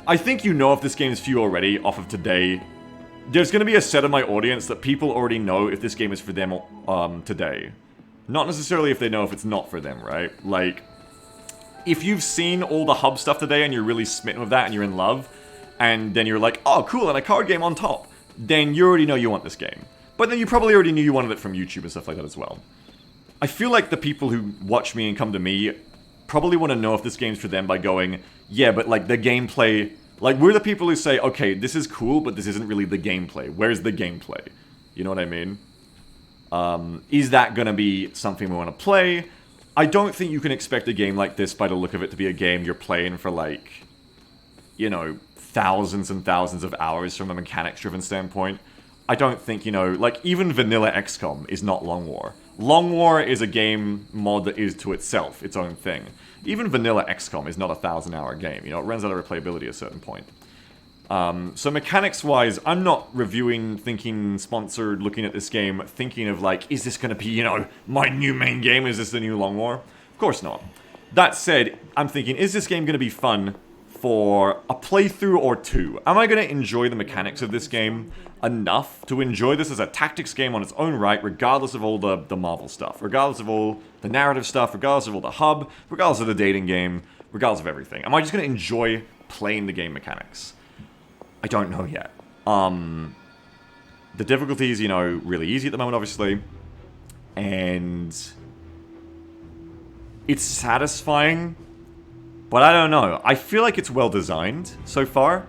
I think you know if this game is for you already off of today. There's going to be a set of my audience that people already know if this game is for them today. Not necessarily if they know if it's not for them, right? Like, if you've seen all the hub stuff today and you're really smitten with that and you're in love, and then you're like, oh, cool, and a card game on top, then you already know you want this game. But then you probably already knew you wanted it from YouTube and stuff like that as well. I feel like the people who watch me and come to me probably want to know if this game's for them by going, yeah, but like the gameplay... Like, we're the people who say, okay, this is cool, but this isn't really the gameplay. Where's the gameplay? You know what I mean? Is that gonna be something we want to play? I don't think you can expect a game like this, by the look of it, to be a game you're playing for, like, you know, thousands and thousands of hours from a mechanics-driven standpoint. I don't think, you know, like, even vanilla XCOM is not Long War. Long War is a game mod that is to itself, its own thing. Even vanilla XCOM is not a 1,000-hour game, you know, it runs out of replayability at a certain point. So mechanics-wise, I'm not reviewing, thinking, sponsored, looking at this game, thinking of like, is this going to be, you know, my new main game? Is this the new Long War? Of course not. That said, I'm thinking, is this game going to be fun for a playthrough or two? Am I going to enjoy the mechanics of this game enough to enjoy this as a tactics game on its own right, regardless of all the Marvel stuff, regardless of all the narrative stuff, regardless of all the hub, regardless of the dating game, regardless of everything? Am I just going to enjoy playing the game mechanics? I don't know yet. The difficulty is, you know, really easy at the moment, obviously. And it's satisfying, but I don't know. I feel like it's well designed so far.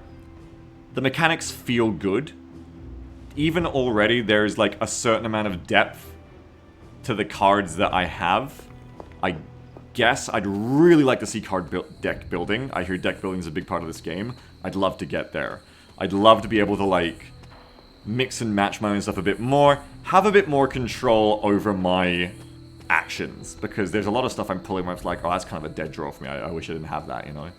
The mechanics feel good. Even already, there's like a certain amount of depth to the cards that I have. I guess I'd really like to see deck building. I hear deck building is a big part of this game. I'd love to get there. I'd love to be able to, like, mix and match my own stuff a bit more, have a bit more control over my actions, because there's a lot of stuff I'm pulling where it's like, oh, that's kind of a dead draw for me. I wish I didn't have that, you know?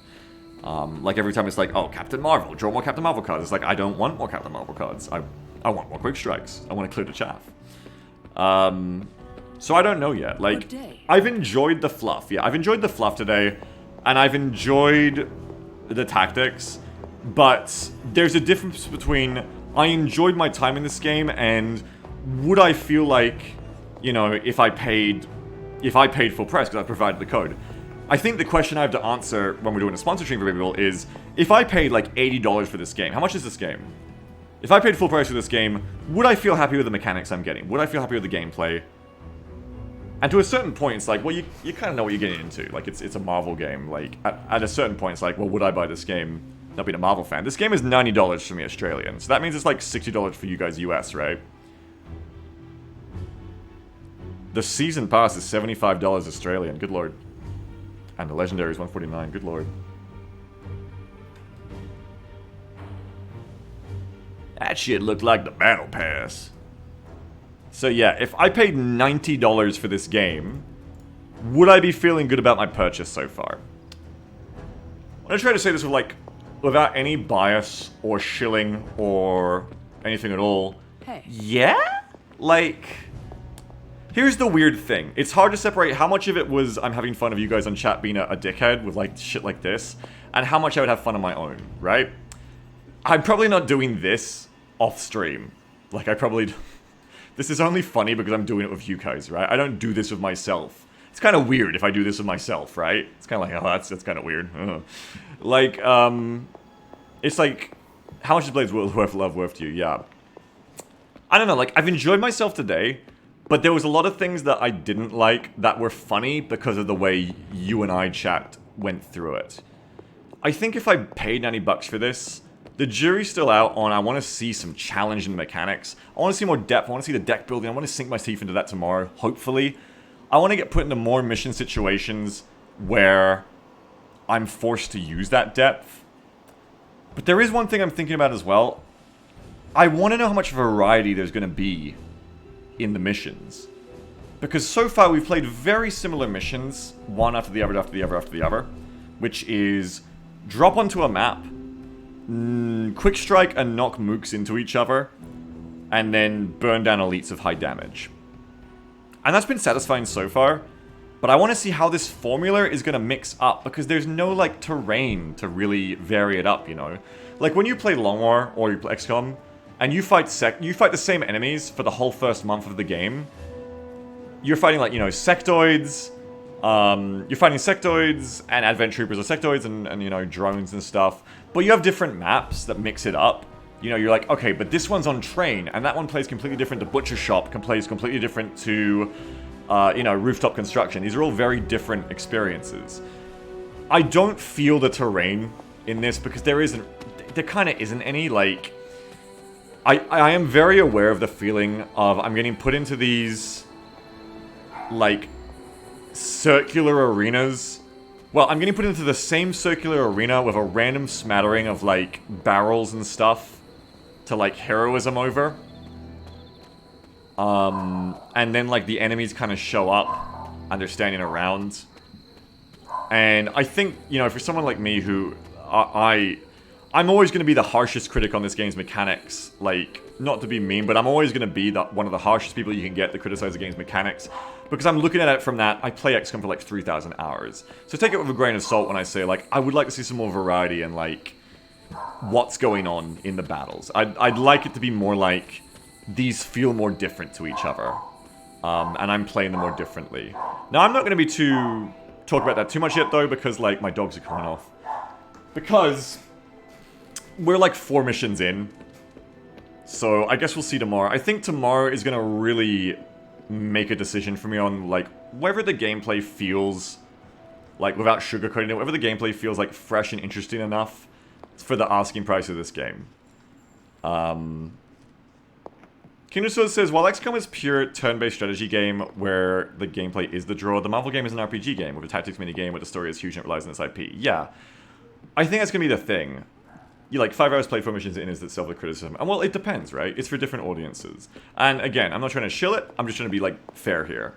Like, every time it's like, oh, Captain Marvel, draw more Captain Marvel cards. It's like, I don't want more Captain Marvel cards. I want more quick strikes. I want to clear the chaff. So I don't know yet. Like, I've enjoyed the fluff. Yeah, I've enjoyed the fluff today, and I've enjoyed the tactics. But there's a difference between I enjoyed my time in this game and would I feel like, you know, if I paid full price because I provided the code. I think the question I have to answer when we're doing a sponsor stream for people is, if I paid like $80 for this game, how much is this game? If I paid full price for this game, would I feel happy with the mechanics I'm getting? Would I feel happy with the gameplay? And to a certain point, it's like, well, you kind of know what you're getting into. Like, it's a Marvel game. Like, at a certain point, it's like, well, would I buy this game? Not being a Marvel fan. This game is $90 for me Australian, so that means it's like $60 for you guys US, right? The season pass is $75 Australian, good lord. And the legendary is $149, good lord. That shit looked like the battle pass. So yeah, if I paid $90 for this game, would I be feeling good about my purchase so far? I'm gonna try to say this with like, without any bias or shilling or anything at all. Hey. Yeah? Like, here's the weird thing. It's hard to separate how much of it was I'm having fun of you guys on chat being a dickhead with like shit like this, and how much I would have fun on my own, right? I'm probably not doing this off stream. Like, I probably... This is only funny because I'm doing it with you guys, right? I don't do this with myself. It's kind of weird if I do this with myself, right? It's kind of like, oh, that's kind of weird. Like, it's like, how much is Blades Worth Love worth to you? Yeah. I don't know, like, I've enjoyed myself today, but there was a lot of things that I didn't like that were funny because of the way you and I chat went through it. I think if I paid $90 for this, the jury's still out on I want to see some challenge in the mechanics. I want to see more depth. I want to see the deck building. I want to sink my teeth into that tomorrow, hopefully. I want to get put into more mission situations where I'm forced to use that depth. But there is one thing I'm thinking about as well. I want to know how much variety there's going to be in the missions. Because so far we've played very similar missions, one after the other, after the other, after the other, which is drop onto a map, quick strike and knock mooks into each other, and then burn down elites of high damage. And that's been satisfying so far, but I want to see how this formula is going to mix up, because there's no, like, terrain to really vary it up, you know? Like, when you play Long War, or you play XCOM, and you fight the same enemies for the whole first month of the game, you're fighting, like, you know, sectoids, you're fighting sectoids, and advent troopers or sectoids, and, you know, drones and stuff, but you have different maps that mix it up. You know, you're like, okay, but this one's on train, and that one plays completely different to Butcher Shop, plays completely different to, you know, Rooftop Construction. These are all very different experiences. I don't feel the terrain in this, because there kind of isn't any, like... I am very aware of the feeling of I'm getting put into these, like, circular arenas. Well, I'm getting put into the same circular arena with a random smattering of, like, barrels and stuff to, like, heroism over. And then, like, the enemies kind of show up and they're standing around. And I think, you know, for someone like me who... I'm always going to be the harshest critic on this game's mechanics. Like, not to be mean, but I'm always going to be one of the harshest people you can get to criticize the game's mechanics. Because I'm looking at it from that, I play XCOM for like 3,000 hours. So take it with a grain of salt when I say, like, I would like to see some more variety and, like, what's going on in the battles. I'd like it to be more like, these feel more different to each other. And I'm playing them more differently. Now, I'm not going to talk about that too much yet, though, because, like, my dogs are coming off. Because... we're like 4 missions in, so I guess we'll see tomorrow. I think tomorrow is gonna really make a decision for me on, like, whether the gameplay feels, like, without sugarcoating it, whether the gameplay feels, like, fresh and interesting enough for the asking price of this game. Kingdom Sword says, while XCOM is pure turn-based strategy game where the gameplay is the draw, the Marvel game is an RPG game with a tactics mini-game where the story is huge and it relies on its IP. Yeah, I think that's gonna be the thing. You like 5 hours played 4 missions in is itself a criticism. And well, it depends, right? It's for different audiences. And again, I'm not trying to shill it, I'm just trying to be, like, fair here.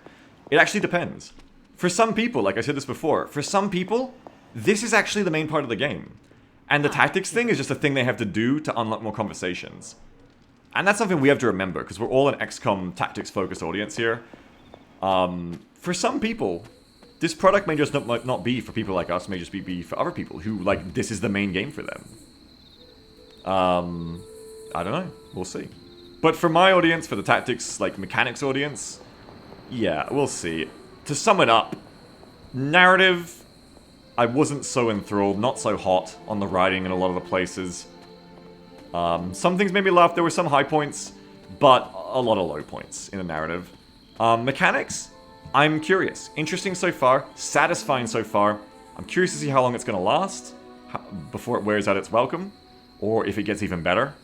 It actually depends. For some people, like I said this before, for some people, this is actually the main part of the game. And the tactics thing is just a thing they have to do to unlock more conversations. And that's something we have to remember, because we're all an XCOM tactics-focused audience here. For some people, this product may just not be for people like us, may just be for other people who, like, this is the main game for them. I don't know. We'll see. But for my audience, for the tactics, like, mechanics audience, yeah, we'll see. To sum it up, narrative, I wasn't so enthralled, not so hot on the writing in a lot of the places. Some things made me laugh. There were some high points, but a lot of low points in the narrative. Mechanics, I'm curious. Interesting so far, satisfying so far. I'm curious to see how long it's going to last before it wears out its welcome. Or if it gets even better.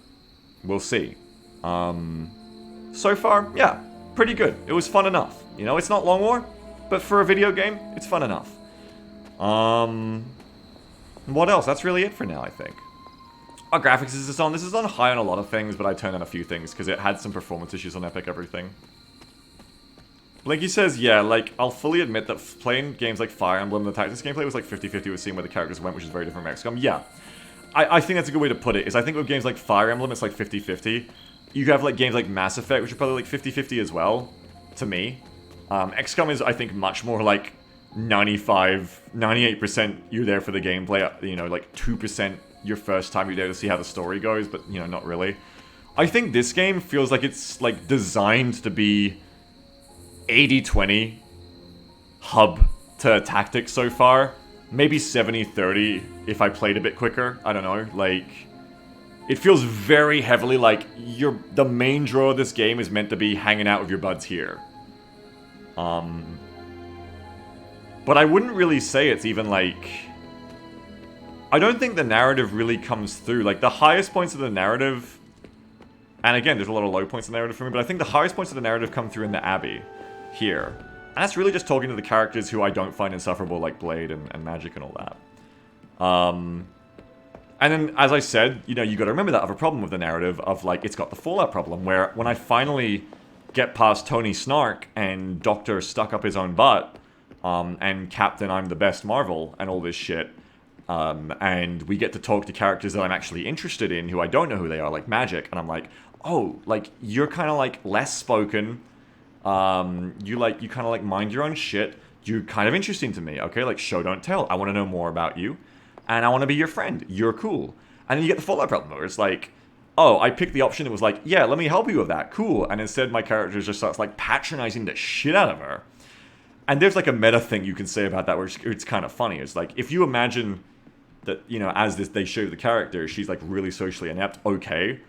We'll see. So far, yeah, pretty good. It was fun enough. You know, it's not Long War, but for a video game, it's fun enough. What else? That's really it for now, I think. Our graphics is this on. This is on high on a lot of things, but I turned on a few things because it had some performance issues on Epic Everything. Blinky says, yeah, like, I'll fully admit that playing games like Fire Emblem, the tactics gameplay was like 50-50 with seeing where the characters went, which is very different from XCOM. Yeah. I think that's a good way to put it, is I think with games like Fire Emblem, it's like 50-50. You have like games like Mass Effect, which are probably like 50-50 as well, to me. XCOM is, I think, much more like 98% you're there for the gameplay, you know, like 2% your first time you're there to see how the story goes, but, you know, not really. I think this game feels like it's, like, designed to be 80-20 hub to tactics so far. Maybe 70-30 if I played a bit quicker. I don't know, like... It feels very heavily like the main draw of this game is meant to be hanging out with your buds here. But I wouldn't really say it's even like... I don't think the narrative really comes through. Like, the highest points of the narrative... And again, there's a lot of low points in the narrative for me, but I think the highest points of the narrative come through in the Abbey. Here. And that's really just talking to the characters who I don't find insufferable, like Blade and Magic and all that. And then, as I said, you know, you gotta remember that other problem with the narrative of, like, it's got the Fallout problem, where when I finally get past Tony Snark and Doctor stuck up his own butt, and Captain I'm the best Marvel and all this shit, And we get to talk to characters that I'm actually interested in, who I don't know who they are, like Magic, and I'm like, oh, like, you're kind of, like, less spoken, you kind of, like, mind your own shit, you're kind of interesting to me, okay, like, show, don't tell, I want to know more about you, and I want to be your friend, you're cool. And then you get the Fallout problem, where it's like, oh, I picked the option that was like, yeah, let me help you with that, cool, and instead my character just starts, like, patronizing the shit out of her. And there's, like, a meta thing you can say about that, where it's kind of funny. It's like, if you imagine that, you know, as they show the character, she's, like, really socially inept, okay,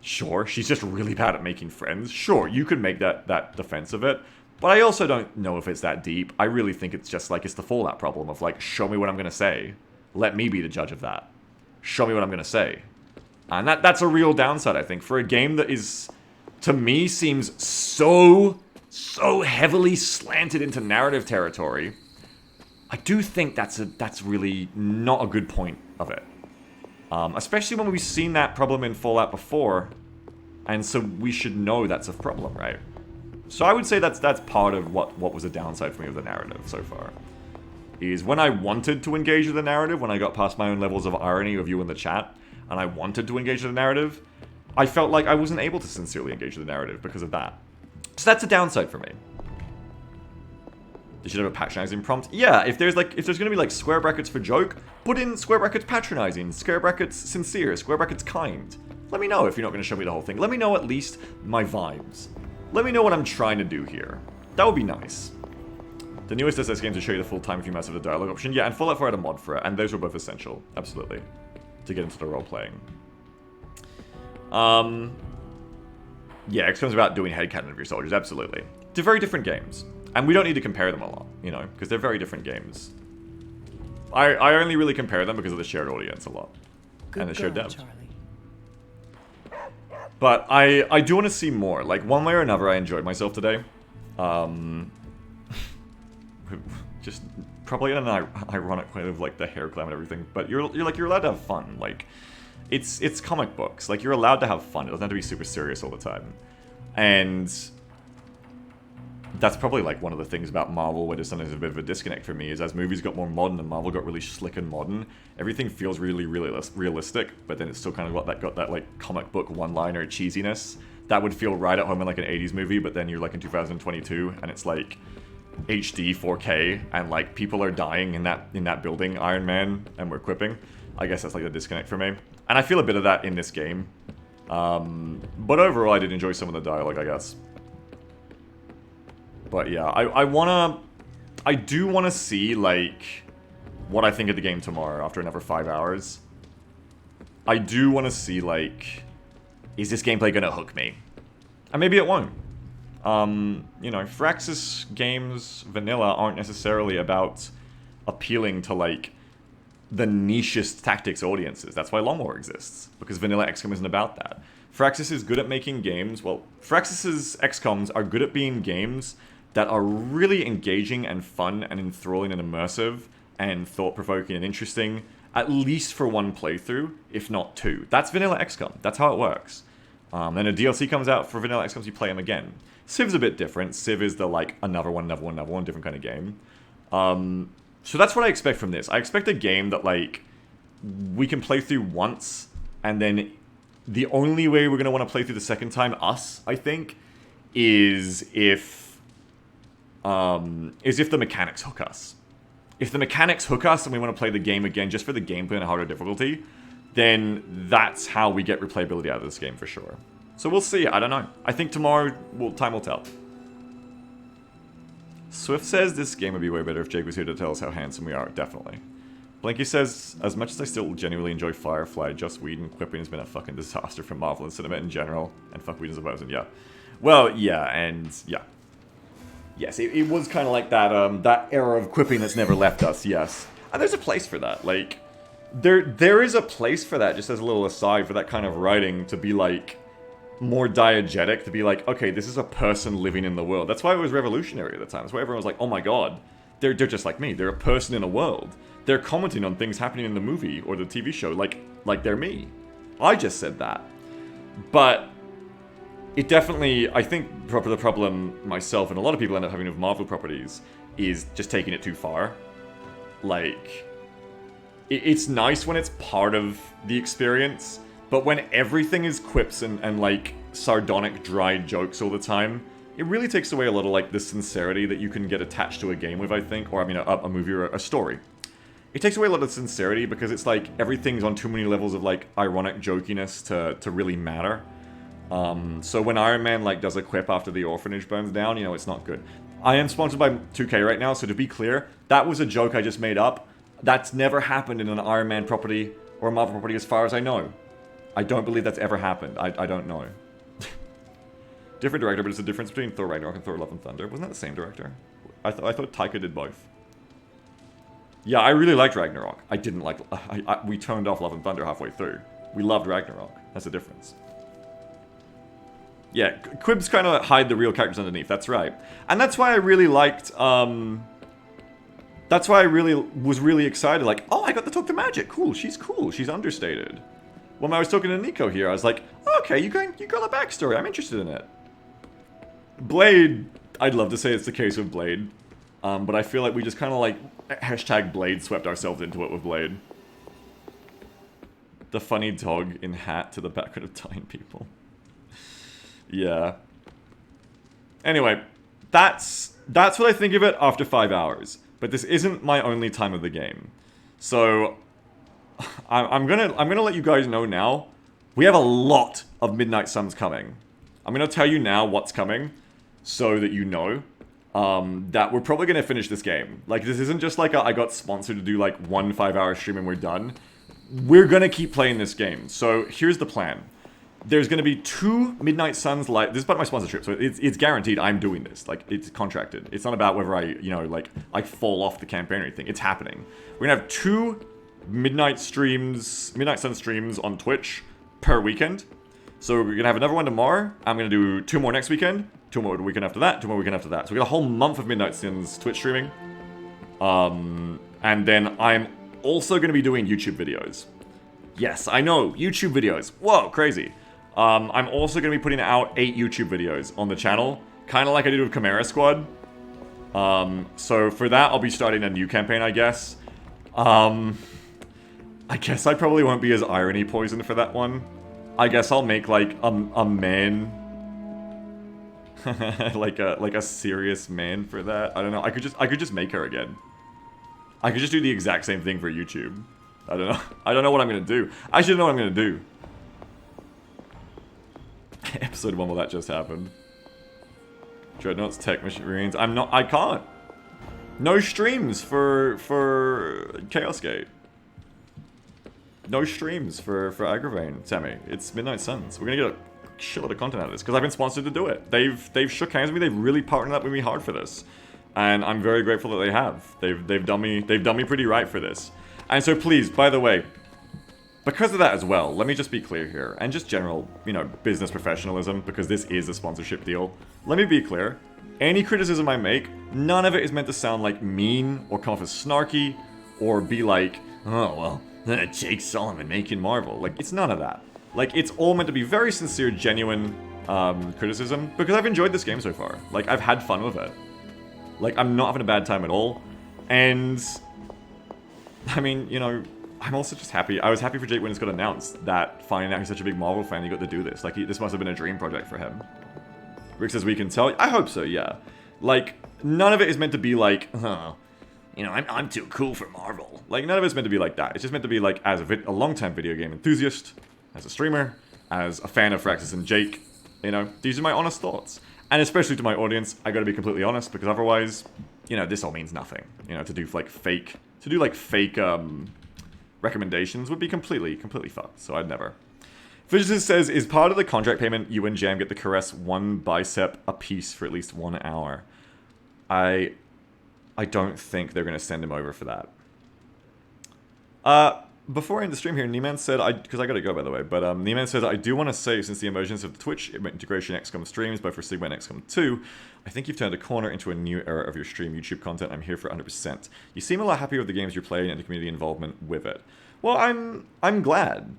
sure, she's just really bad at making friends, sure, you could make that defense of it, but I also don't know if it's that deep. I really think it's just, like, it's the Fallout problem of, like, show me what I'm gonna say. Let me be the judge of that. Show me what I'm gonna say. And that's a real downside, I think, for a game that is, to me, seems so heavily slanted into narrative territory. I do think that's really not a good point of it. Especially when we've seen that problem in Fallout before, and so we should know that's a problem, right? So I would say that's part of what was a downside for me with the narrative so far. Is when I wanted to engage with the narrative, when I got past my own levels of irony of you in the chat, and I wanted to engage with the narrative, I felt like I wasn't able to sincerely engage with the narrative because of that. So that's a downside for me. They should have a patronizing prompt. Yeah, if there's gonna be like square brackets for joke, put in square brackets patronizing, square brackets sincere, square brackets kind. Let me know if you're not gonna show me the whole thing. Let me know at least my vibes. Let me know what I'm trying to do here. That would be nice. The newest SS games will show you the full time if you mess with the dialogue option. Yeah, and Fallout 4 had a mod for it, and those were both essential, absolutely, to get into the role playing. Yeah, XCOM's about doing headcanon of your soldiers, absolutely. They're very different games. And we don't need to compare them a lot, you know, because they're very different games. I only really compare them because of the shared audience a lot. Good and the shared girl, devs. Charlie. But I do want to see more. Like, one way or another, I enjoyed myself today. Just probably in an ironic way of, like, the hair glam and everything. But you're allowed to have fun. Like, it's comic books. Like, you're allowed to have fun. It doesn't have to be super serious all the time. And that's probably, like, one of the things about Marvel where there's sometimes a bit of a disconnect for me, is as movies got more modern and Marvel got really slick and modern, everything feels really, really realistic, but then it's still kind of got that like, comic book one-liner cheesiness that would feel right at home in, like, an 80s movie, but then you're, like, in 2022, and it's, like, HD 4K, and, like, people are dying in that building, Iron Man, and we're quipping. I guess that's, like, the disconnect for me. And I feel a bit of that in this game. But overall, I did enjoy some of the dialogue, I guess. But yeah, I do wanna see, like, what I think of the game tomorrow after another 5 hours. I do wanna see, like, is this gameplay gonna hook me? And maybe it won't. You know, Firaxis games, vanilla, aren't necessarily about appealing to, like, the nichest tactics audiences. That's why Long War exists, because vanilla XCOM isn't about that. Firaxis is good at making games, well, Firaxis' XCOMs are good at being games that are really engaging and fun and enthralling and immersive and thought-provoking and interesting, at least for one playthrough, if not two. That's vanilla XCOM. That's how it works. Then a DLC comes out for vanilla XCOMs, you play them again. Civ's a bit different. Civ is the, like, another one, different kind of game. So that's what I expect from this. I expect a game that, like, we can play through once, and then the only way we're going to want to play through the second time, I think, is if the mechanics hook us. If the mechanics hook us and we want to play the game again just for the gameplay and harder difficulty, then that's how we get replayability out of this game for sure. So we'll see, I don't know. I think tomorrow, time will tell. Swift says this game would be way better if Jake was here to tell us how handsome we are. Definitely. Blanky says, as much as I still genuinely enjoy Firefly, Joss Whedon quipping has been a fucking disaster for Marvel and cinema in general. And fuck Whedon's opposing, yeah. Well, yeah, and yeah. Yes, it was kind of like that, that era of quipping that's never left us, yes. And there's a place for that, like, there is a place for that, just as a little aside, for that kind of writing to be, like, more diegetic, to be like, okay, this is a person living in the world. That's why it was revolutionary at the time. That's why everyone was like, oh my god, they're just like me. They're a person in a world. They're commenting on things happening in the movie or the TV show like they're me. I just said that. But it definitely, I think the problem myself and a lot of people end up having with Marvel properties is just taking it too far. Like, it's nice when it's part of the experience, but when everything is quips and like sardonic, dry jokes all the time, it really takes away a little like the sincerity that you can get attached to a game with, I think, or I mean a movie or a story. It takes away a lot of sincerity because it's like everything's on too many levels of like ironic jokiness to really matter. So when Iron Man like does a quip after the orphanage burns down, you know, it's not good. I am sponsored by 2K right now, so to be clear, that was a joke I just made up. That's never happened in an Iron Man property or a Marvel property as far as I know. I don't believe that's ever happened. I don't know. Different director, but it's the difference between Thor Ragnarok and Thor Love and Thunder. Wasn't that the same director? I thought Taika did both. Yeah, I really liked Ragnarok. I didn't like... we turned off Love and Thunder halfway through. We loved Ragnarok. That's the difference. Yeah, quibs kind of hide the real characters underneath. That's right. And that's why I really liked... that's why I was really excited. Like, oh, I got to talk to Magic. Cool, she's cool. She's understated. When I was talking to Nico here, I was like, oh, okay, you got a backstory. I'm interested in it. Blade... I'd love to say it's the case with Blade. But I feel like we just kind of like... Hashtag Blade swept ourselves into it with Blade. The funny dog in hat to the background of dying people. Yeah. Anyway, that's what I think of it after 5 hours. But this isn't my only time of the game. So I'm gonna let you guys know now. We have a lot of Midnight Suns coming. I'm gonna tell you now what's coming, so that you know. That we're probably going to finish this game. Like, this isn't just like I got sponsored to do like 1 5-hour stream and we're done. We're going to keep playing this game. So here's the plan. There's going to be 2 Midnight Suns live. This is part of my sponsorship, so it's guaranteed I'm doing this. Like, it's contracted. It's not about whether I, you know, like, I fall off the campaign or anything. It's happening. We're going to have 2 Midnight Sun streams on Twitch per weekend. So we're going to have another one tomorrow. I'm going to do 2 more next weekend. 2 more the weekend after that, 2 more weekend after that. So we got a whole month of Midnight Suns Twitch streaming. And then I'm also going to be doing YouTube videos. Yes, I know, YouTube videos. Whoa, crazy. I'm also going to be putting out 8 YouTube videos on the channel. Kind of like I did with Chimera Squad. So for that, I'll be starting a new campaign, I guess. I guess I probably won't be as irony poisoned for that one. I guess I'll make like a man... like a serious man for that. I don't know. I could just make her again. I could just do the exact same thing for YouTube. I don't know. I don't know what I'm gonna do. I should know what I'm gonna do. Episode 1, well, that just happened. Dreadnoughts, Tech Machines. I can't. No streams for Chaos Gate. No streams for Agravain, Sammy. It's Midnight Suns. We're gonna get a shitload of content out of this because I've been sponsored to do it. They've shook hands with me. They've really partnered up with me hard for this, and I'm very grateful that they have. They've done me pretty right for this. And so please, by the way, because of that as well, let me just be clear here, and just general, you know, business professionalism, because this is a sponsorship deal. Let me be clear. Any criticism I make, none of it is meant to sound like mean or come off as snarky or be like, oh well, Jake Solomon making Marvel. Like, it's none of that. Like, it's all meant to be very sincere, genuine criticism, because I've enjoyed this game so far. Like, I've had fun with it. Like, I'm not having a bad time at all. And, I mean, you know, I'm also just happy. I was happy for Jake when it got announced that finding out he's such a big Marvel fan, he got to do this. Like, this must have been a dream project for him. Rick says, we can tell. I hope so, yeah. Like, none of it is meant to be like, you know, I'm too cool for Marvel. Like, none of it's meant to be like that. It's just meant to be like, as a long-time video game enthusiast, as a streamer, as a fan of Firaxis and Jake, you know, these are my honest thoughts. And especially to my audience, I gotta be completely honest, because otherwise, you know, this all means nothing. You know, to do fake recommendations would be completely fucked, so I'd never. Physicist says, is part of the contract payment you and Jam get to caress 1 bicep a piece for at least 1 hour? I don't think they're gonna send him over for that. Before I end the stream here, Nieman said, because I gotta go by the way, but Nieman says, I do want to say, since the emergence of the Twitch integration XCOM streams, both for Sigma and XCOM 2, I think you've turned a corner into a new era of your stream YouTube content. I'm here for 100%. You seem a lot happier with the games you're playing and the community involvement with it. Well, I'm glad.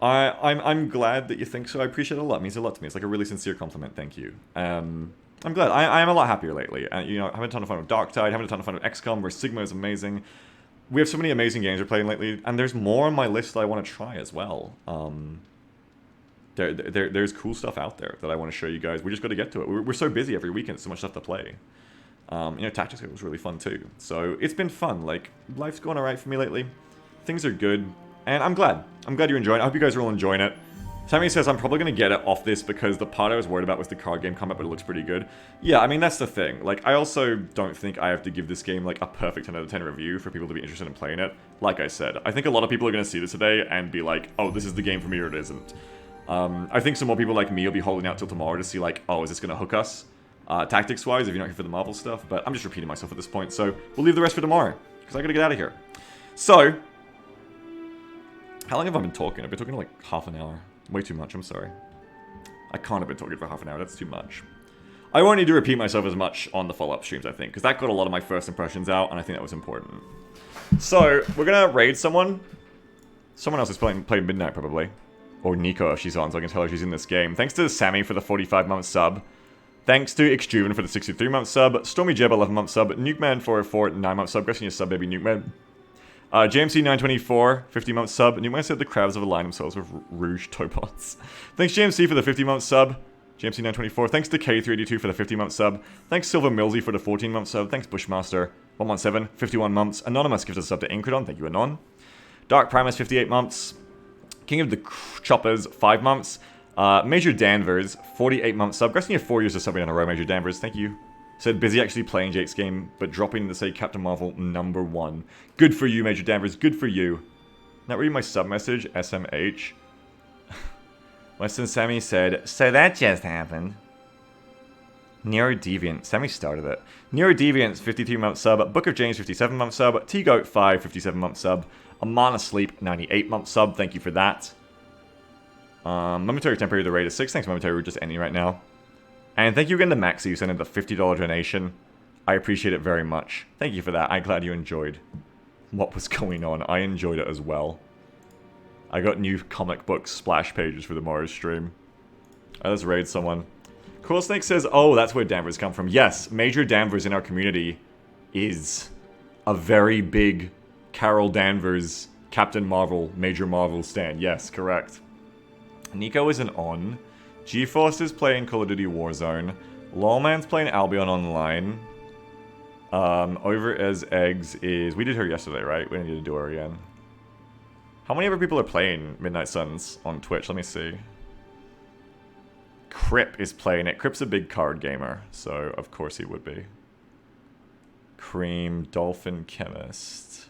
I'm glad that you think so. I appreciate it a lot. It means a lot to me. It's like a really sincere compliment. Thank you. I'm glad. I am a lot happier lately. You know, having a ton of fun with Darktide, having a ton of fun with XCOM, where Sigma is amazing. we have so many amazing games we're playing lately, and there's more on my list that I want to try as well. There's cool stuff out there that I want to show you guys. We just got to get to it. We're so busy every weekend, so much stuff to play. Tactics was really fun too. So it's been fun. Like, life's going alright for me lately. Things are good, and I'm glad. I'm glad you're enjoying it. I hope you guys are all enjoying it. Sammy says, I'm probably going to get it off this because the part I was worried about was the card game combat, but it looks pretty good. Yeah, I mean, that's the thing. Like, I also don't think I have to give this game, like, a perfect 10 out of 10 review for people to be interested in playing it. Like I said, I think a lot of people are going to see this today and be like, oh, this is the game for me, or it isn't. I think some more people like me will be holding out till tomorrow to see, like, oh, is this going to hook us? Tactics-wise, if you're not here for the Marvel stuff, but I'm just repeating myself at this point, so we'll leave the rest for tomorrow, because I gotta get out of here. So, how long have I been talking? I've been talking like half an hour. Way too much, I'm sorry. I can't have been talking for half an hour, that's too much. I won't need to repeat myself as much on the follow-up streams, I think, because that got a lot of my first impressions out, and I think that was important. So, we're gonna raid someone. Someone else is playing Midnight, probably. Or Nico, if she's on, so I can tell her she's in this game. Thanks to Sammy for the 45-month sub. Thanks to Exjuven for the 63-month sub. Stormy Jeb, 11-month sub. Nukeman404, 9-month sub. Guessing your sub, baby Nukeman. JMC924, 50-month sub. Nukeman said the crabs have aligned themselves with Rouge Tobots. Thanks JMC for the 50-month sub. JMC924. Thanks to K382 for the 50-month sub. Thanks Silver Millsy for the 14-month sub. Thanks Bushmaster, 117, 51 months. Anonymous gives us a sub to Incredon. Thank you, Anon. Dark Primus, 58 months. King of the Choppers, 5 months. Major Danvers, 48 months sub. Guessing you have 4 years of subbing in a row, Major Danvers. Thank you. Said busy actually playing Jake's game, but dropping to say Captain Marvel #1. Good for you, Major Danvers. Good for you. Not reading my sub message, SMH. Weston Sammy said, so that just happened. Nero Deviant. Sammy started it. Nero Deviant's 52-month sub. Book of James, 57-month sub. T-Goat 5, 57-month sub. Amana Sleep, 98-month sub. Thank you for that. Momentary Temporary, the rate is 6. Thanks, Momentary. We're just ending right now. And thank you again to Maxie, who sent in the $50 donation. I appreciate it very much. Thank you for that. I'm glad you enjoyed what was going on. I enjoyed it as well. I got new comic book splash pages for tomorrow's stream. Let's raid someone. Cool Snake says, oh, that's where Danvers come from. Yes, Major Danvers in our community is a very big Carol Danvers, Captain Marvel, Major Marvel stan. Yes, correct. Nico isn't on. GeForce is playing Call of Duty Warzone. Lawman's playing Albion Online. Over as Eggs is... We did her yesterday, right? We need to do her again. How many other people are playing Midnight Suns on Twitch? Let me see. Crip is playing it. Crip's a big card gamer, so of course he would be. Cream, Dolphin Chemist,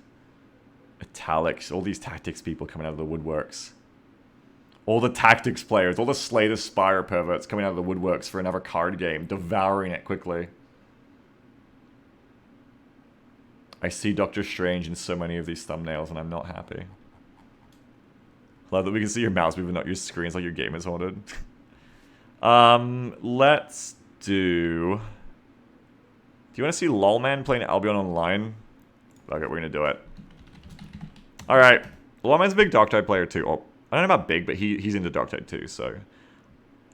Italics, all these tactics people coming out of the woodworks. All the tactics players, all the Slay the Spire perverts coming out of the woodworks for another card game, devouring it quickly. I see Doctor Strange in so many of these thumbnails and I'm not happy. Love that we can see your mouse moving, not your screens like your game is haunted. Let's do... Do you want to see Lolman playing Albion Online? Okay, we're gonna do it. Alright. Lolman's a big Darktide player too. Oh, I don't know about big, but he's into Darktide too, so...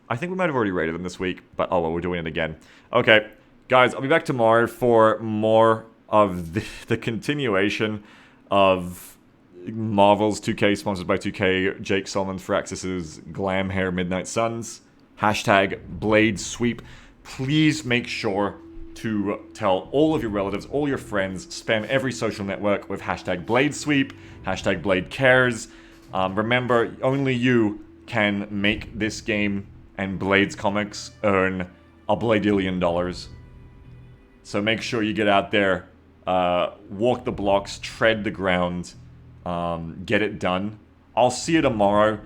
I think we might have already rated him this week, but oh well, we're doing it again. Okay, guys, I'll be back tomorrow for more of the continuation of Marvel's 2K, sponsored by 2K, Jake Solomon Firaxis's Glam Hair Midnight Suns. Hashtag Blade Sweep. Please make sure to tell all of your relatives, all your friends, spam every social network with hashtag Blade Sweep, hashtag Blade Cares. Remember, only you can make this game and Blades Comics earn $1 billion. So make sure you get out there, walk the blocks, tread the ground, get it done. I'll see you tomorrow.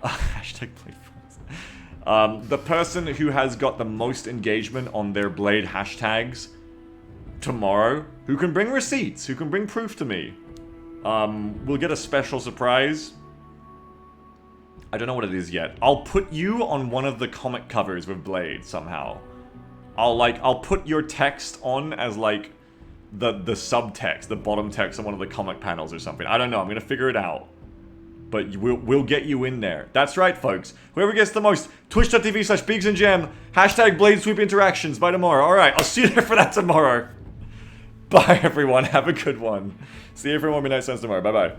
Hashtag Blade Friends. The person who has got the most engagement on their Blade hashtags tomorrow, who can bring receipts, who can bring proof to me, will get a special surprise. I don't know what it is yet. I'll put you on one of the comic covers with Blade somehow. I'll put your text on as like the subtext, the bottom text on one of the comic panels or something. I don't know. I'm gonna figure it out. But we'll get you in there. That's right, folks. Whoever gets the most, twitch.tv/BiggsandGem, hashtag Blade Sweep interactions by tomorrow. Alright, I'll see you there for that tomorrow. Bye, everyone. Have a good one. See you for More Midnight Suns tomorrow. Bye-bye.